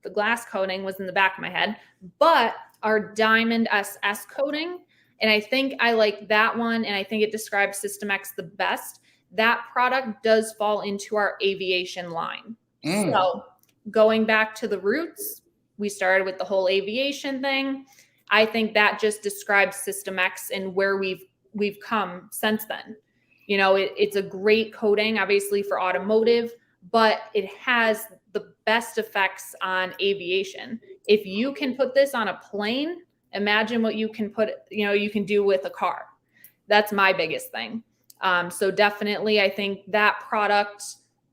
the glass coating was in the back of my head, but our Diamond SS coating, and I think I like that one, and I think it describes System X the best. That product does fall into our aviation line. So going back to the roots, we started with the whole aviation thing. I think that just describes System X and where we've come since then. It's a great coating, obviously, for automotive, but it has the best effects on aviation. If you can put this on a plane, imagine what you can you can do with a car. That's my biggest thing. So definitely, I think that product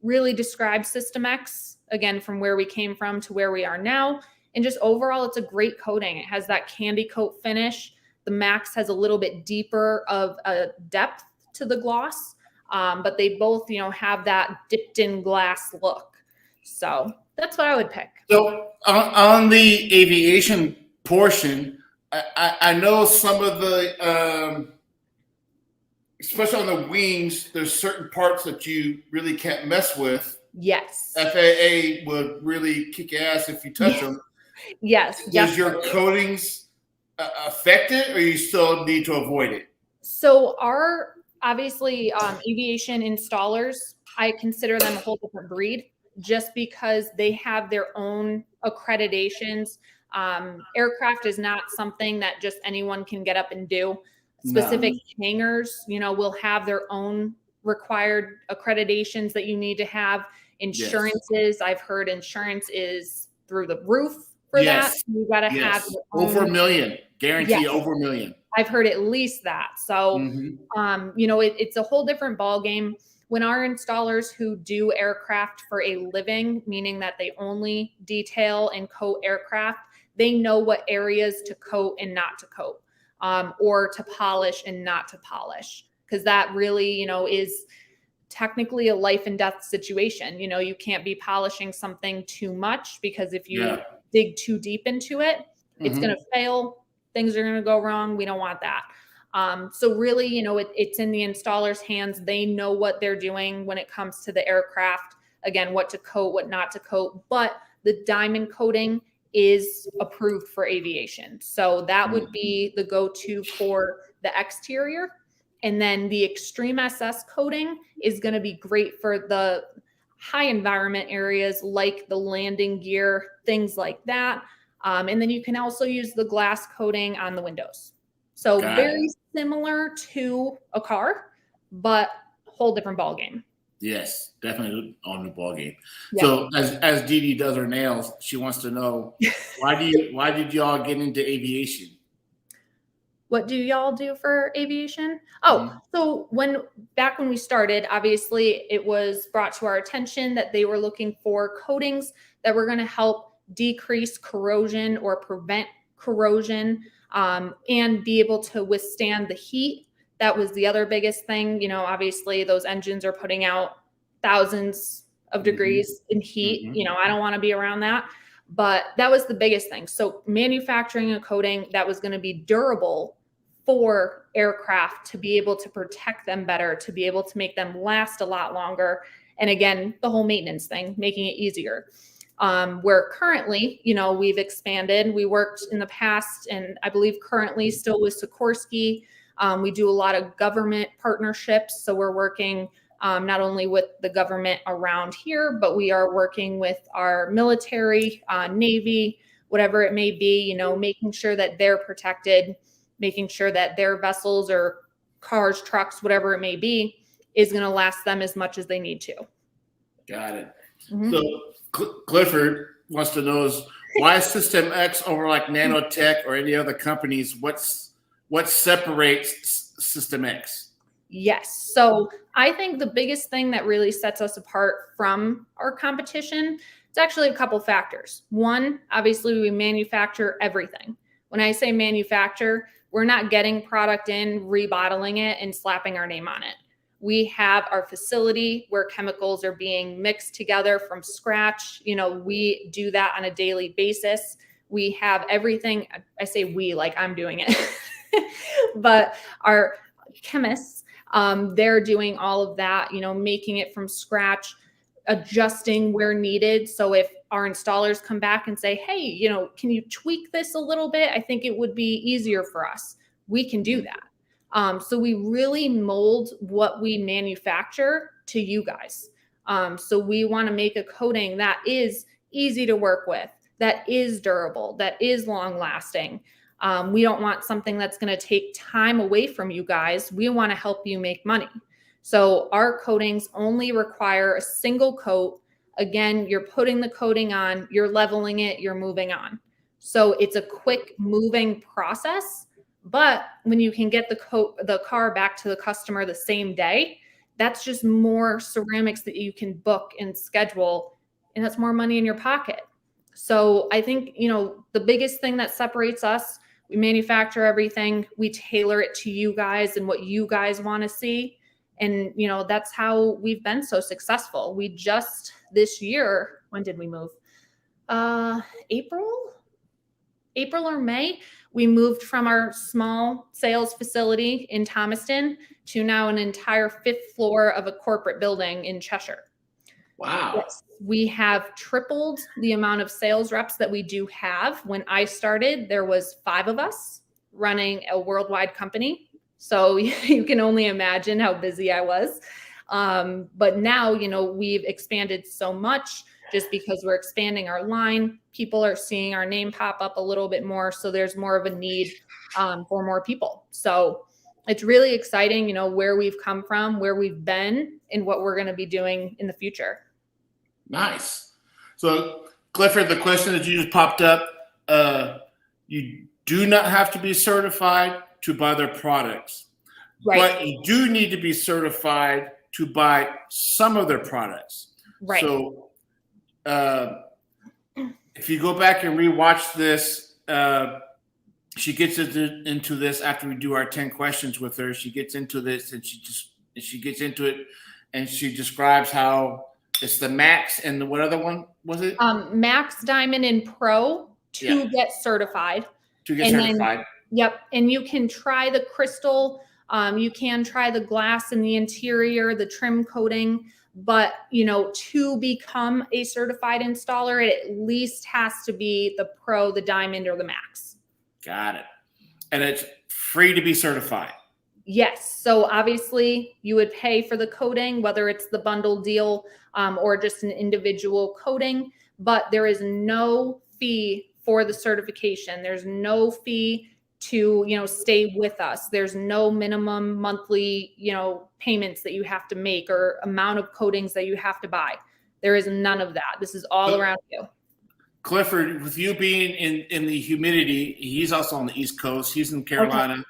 really describes System X, again, from where we came from to where we are now. And just overall, it's a great coating. It has that candy coat finish. The Max has a little bit deeper of a depth to the gloss, but they both, have that dipped in glass look. So that's what I would pick. So on the aviation portion, I know some of the, especially on the wings, there's certain parts that you really can't mess with. Yes. FAA would really kick ass if you touch them. Yes. Does your coatings affect it, or you still need to avoid it? So our, obviously, aviation installers, I consider them a whole different breed, just because they have their own accreditations. Aircraft is not something that just anyone can get up and do. Specific hangars, will have their own required accreditations that you need to have. Insurances, yes. I've heard insurance is through the roof for that. You got to have over $1 million, guarantee over $1 million. I've heard at least that. So, it's a whole different ball game. When our installers who do aircraft for a living, meaning that they only detail and coat aircraft, they know what areas to coat and not to coat, or to polish and not to polish. Because that really, is technically a life and death situation. You can't be polishing something too much, because if you dig too deep into it, it's going to fail. Things are going to go wrong. We don't want that. So really, it's in the installer's hands. They know what they're doing when it comes to the aircraft. Again, what to coat, what not to coat. But the diamond coating is approved for aviation. So that would be the go-to for the exterior. And then the Extreme SS coating is going to be great for the high environment areas, like the landing gear, things like that. And then you can also use the glass coating on the windows. So very similar to a car, but whole different ball game. Yes, definitely on the ball game. Yeah. So as Dee Dee does her nails, she wants to know, why did y'all get into aviation? What do y'all do for aviation? So back when we started, obviously it was brought to our attention that they were looking for coatings that were going to help decrease corrosion or prevent corrosion, and be able to withstand the heat. That was the other biggest thing. Obviously those engines are putting out thousands of degrees in heat. I don't want to be around that. But that was the biggest thing. So manufacturing a coating that was going to be durable for aircraft, to be able to protect them better, to be able to make them last a lot longer. And again, the whole maintenance thing, making it easier. Where currently, we've expanded. We worked in the past, and I believe currently still with Sikorsky. We do a lot of government partnerships. So we're working not only with the government around here, but we are working with our military, Navy, whatever it may be, making sure that they're protected, making sure that their vessels or cars, trucks, whatever it may be, is going to last them as much as they need to. Got it. Mm-hmm. So Clifford wants to know is why System X over like Nanotech or any other companies? What separates System X? Yes. So I think the biggest thing that really sets us apart from our competition is actually a couple factors. One, obviously we manufacture everything. When I say manufacture, we're not getting product in, rebottling it, and slapping our name on it. We have our facility where chemicals are being mixed together from scratch. We do that on a daily basis. We have everything. I say we like I'm doing it, but our chemists, they're doing all of that, making it from scratch, adjusting where needed. So if our installers come back and say, hey, can you tweak this a little bit? I think it would be easier for us. We can do that. So we really mold what we manufacture to you guys. So we want to make a coating that is easy to work with, that is durable, that is long lasting. We don't want something that's going to take time away from you guys. We want to help you make money. So our coatings only require a single coat. Again, you're putting the coating on, you're leveling it, you're moving on. So it's a quick moving process. But when you can get the car back to the customer the same day, that's just more ceramics that you can book and schedule, and that's more money in your pocket. So I think, the biggest thing that separates us, we manufacture everything, we tailor it to you guys and what you guys want to see. And, that's how we've been so successful. We just this year, when did we move? April or May, we moved from our small sales facility in Thomaston to now an entire 5th floor of a corporate building in Cheshire. Wow. Yes, we have tripled the amount of sales reps that we do have. When I started, there was 5 of us running a worldwide company. So you can only imagine how busy I was. But now, we've expanded so much just because we're expanding our line. People are seeing our name pop up a little bit more. So there's more of a need for more people. So it's really exciting, where we've come from, where we've been, and what we're going to be doing in the future. Nice. So Clifford, the question that you just popped up, you do not have to be certified to buy their products, right? But you do need to be certified to buy some of their products. Right. So if you go back and rewatch this, she gets into this after we do our 10 questions with her. She gets into this and she gets into it and she describes how it's the Max and the what other one was it? Max, Diamond, and Pro to get certified. Certified. Yep. And you can try the crystal. You can try the glass in the interior, the trim coating. But, to become a certified installer, it at least has to be the Pro, the Diamond, or the Max. Got it. And it's free to be certified. Yes. So obviously you would pay for the coating, whether it's the bundle deal or just an individual coating, but there is no fee for the certification. There's no fee to, stay with us. There's no minimum monthly, payments that you have to make or amount of coatings that you have to buy. There is none of that. This is all around you. Clifford, with you being in the humidity, he's also on the East Coast. He's in Carolina.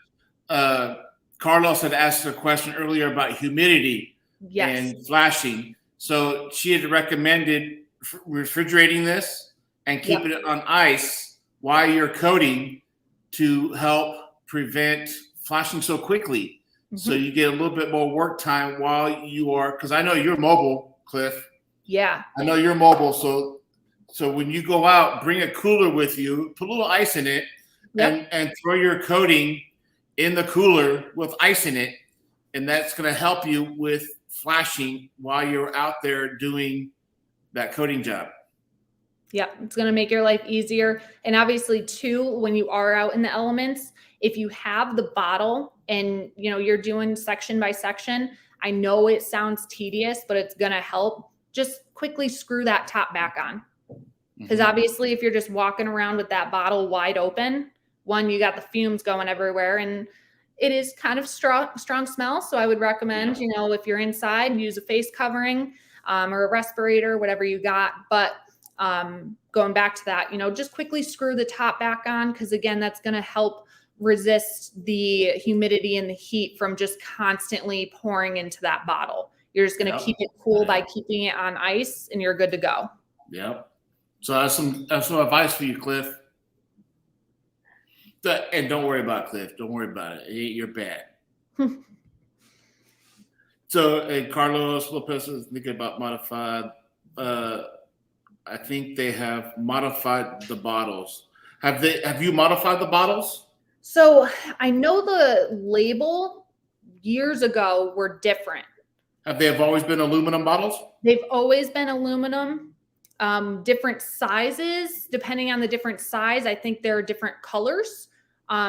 Okay. Carlos had asked a question earlier about humidity and flashing. So she had recommended refrigerating this and keeping it on ice while you're coating to help prevent flashing so quickly. Mm-hmm. So you get a little bit more work time while you are, because I know you're mobile, Cliff. Yeah. I know you're mobile. So So when you go out, bring a cooler with you, put a little ice in it, and throw your coating in the cooler with ice in it. And that's going to help you with flashing while you're out there doing that coating job. Yeah, it's going to make your life easier. And obviously, too, when you are out in the elements, if you have the bottle and, you know, you're doing section by section, I know it sounds tedious, but it's going to help. Just quickly screw that top back on. Because obviously, if you're just walking around with that bottle wide open, one, you got the fumes going everywhere, and it is kind of strong smell. So I would recommend, you know, if you're inside, use a face covering or a respirator, whatever you got. But going back to that, you know, just quickly screw the top back on, because again, that's going to help resist the humidity and the heat from just constantly pouring into that bottle. You're just going to keep it cool by keeping it on ice, and you're good to go. Yep. So that's some advice for you, Cliff. And don't worry about it, Cliff. Don't worry about it. You're bad. So, and Carlos Lopez is thinking about modified. I think they have modified the bottles. Have you modified the bottles? So I know the label years ago were different. Have they always been aluminum bottles? They've always been aluminum. Different sizes, depending on the different size. I think there are different colors.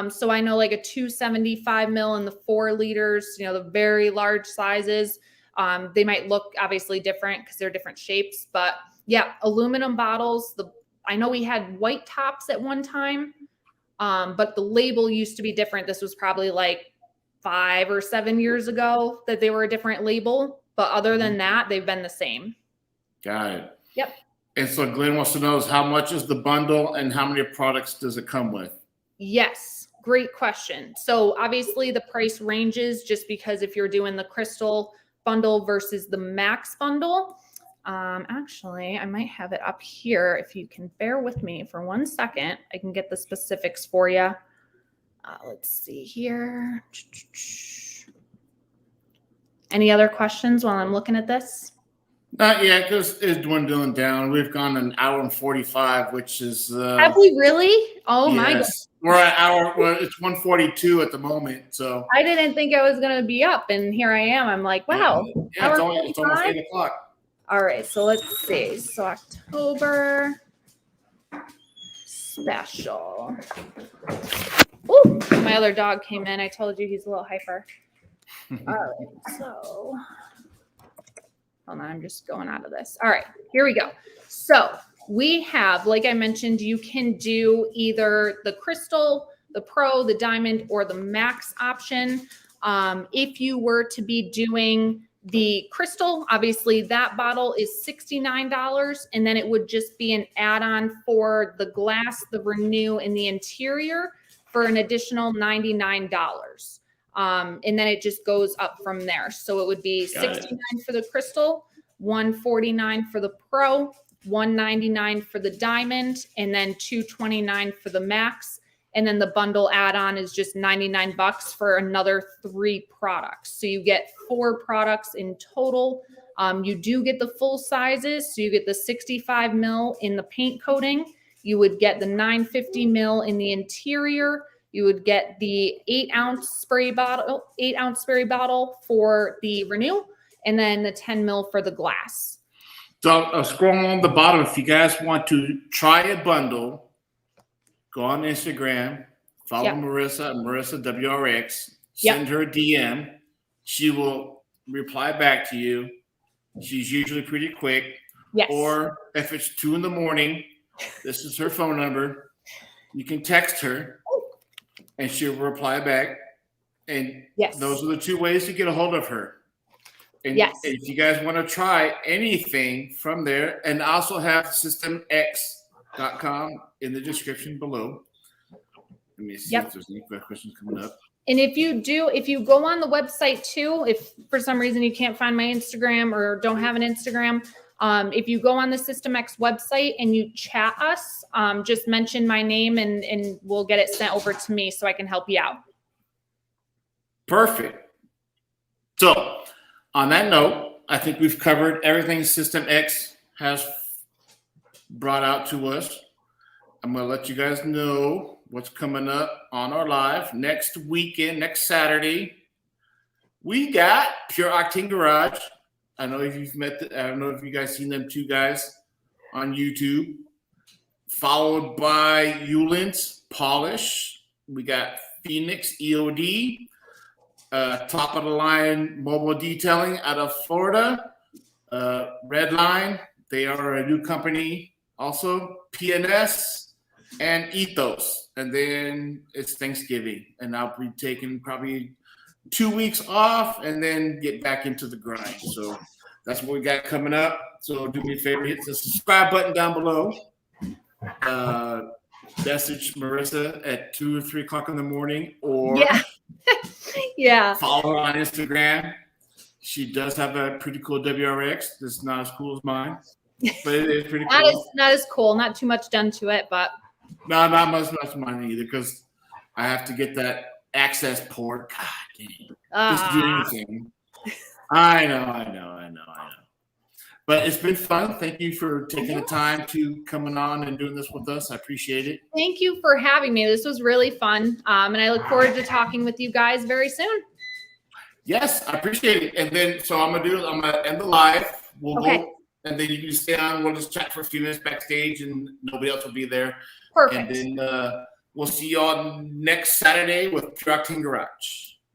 So I know like a 275 mil and the 4 liters, you know, the very large sizes, they might look obviously different because they're different shapes, but yeah, aluminum bottles. I know we had white tops at one time, but the label used to be different. This was probably like 5 or 7 years ago that they were a different label, but other than that, they've been the same. Got it. Yep. And so Glenn wants to know is how much is the bundle and how many products does it come with? Yes, great question. So obviously the price ranges just because if you're doing the crystal bundle versus the max bundle, actually I might have it up here. If you can bear with me for 1 second, I can get the specifics for you. Let's see here. Any other questions while I'm looking at this? Not yet, because it's dwindling down. We've gone an hour and 45, which is. Have we really? Oh my God. We're at hour. Well, it's 1:42 at the moment. So I didn't think I was going to be up, and here I am. I'm like, wow. Yeah, it's almost 8 o'clock. All right, so let's see. So October special. Ooh, my other dog came in. I told you he's a little hyper. All right, so. Hold on, I'm just going out of this. All right, here we go. So we have, like I mentioned, you can do either the crystal, the pro, the diamond, or the max option. If you were to be doing the crystal, obviously that bottle is $69, and then it would just be an add-on for the glass, the renew, and the interior for an additional $99. And then it just goes up from there. So it would be $69 for the crystal, $149 for the pro, $199 for the diamond, and then $229 for the max. And then the bundle add-on is just $99 for another 3 products. So you get 4 products in total. You do get the full sizes. So you get the 65 mil in the paint coating. You would get the 950 mil in the interior. You would get the 8-ounce spray bottle for the renew, and then the 10 mil for the glass. So scroll on the bottom. If you guys want to try a bundle, go on Instagram, follow Marissa, Marissa WRX, send her a DM. She will reply back to you. She's usually pretty quick. Yes. Or if it's 2 a.m, this is her phone number. You can text her, and she'll reply back. And those are the 2 ways to get a hold of her. And if you guys want to try anything from there, and also have systemx.com in the description below. Let me see if there's any questions coming up. And if you go on the website too, if for some reason you can't find my Instagram or don't have an Instagram, if you go on the System X website and you chat us, just mention my name and we'll get it sent over to me so I can help you out. Perfect. So on that note, I think we've covered everything System X has brought out to us. I'm going to let you guys know what's coming up on our live next weekend, next Saturday. We got Pure Octane Garage. I don't know if you've I don't know if you guys seen them two guys on YouTube. Followed by Eulin's Polish. We got Phoenix EOD. Top of the line mobile detailing out of Florida. Red Line. They are a new company also. PNS and Ethos. And then it's Thanksgiving. And I'll be taking probably 2 weeks off and then get back into the grind. So that's what we got coming up. So do me a favor, hit the subscribe button down below. Message Marissa at 2 or 3 o'clock in the morning, or follow her on Instagram. She does have a pretty cool WRX that's not as cool as mine, but it is pretty cool. Not as cool. Not too much done to it, but no, not much mine either, because I have to get that access port. God dang. Just do anything. I know. But it's been fun. Thank you for taking the time to coming on and doing this with us. I appreciate it. Thank you for having me. This was really fun. And I look forward to talking with you guys very soon. Yes, I appreciate it. And then, so I'm going to end the live. We'll go, and then you can stay on. We'll just chat for a few minutes backstage, and nobody else will be there. Perfect. And then we'll see you all next Saturday with Pure Octane Garage.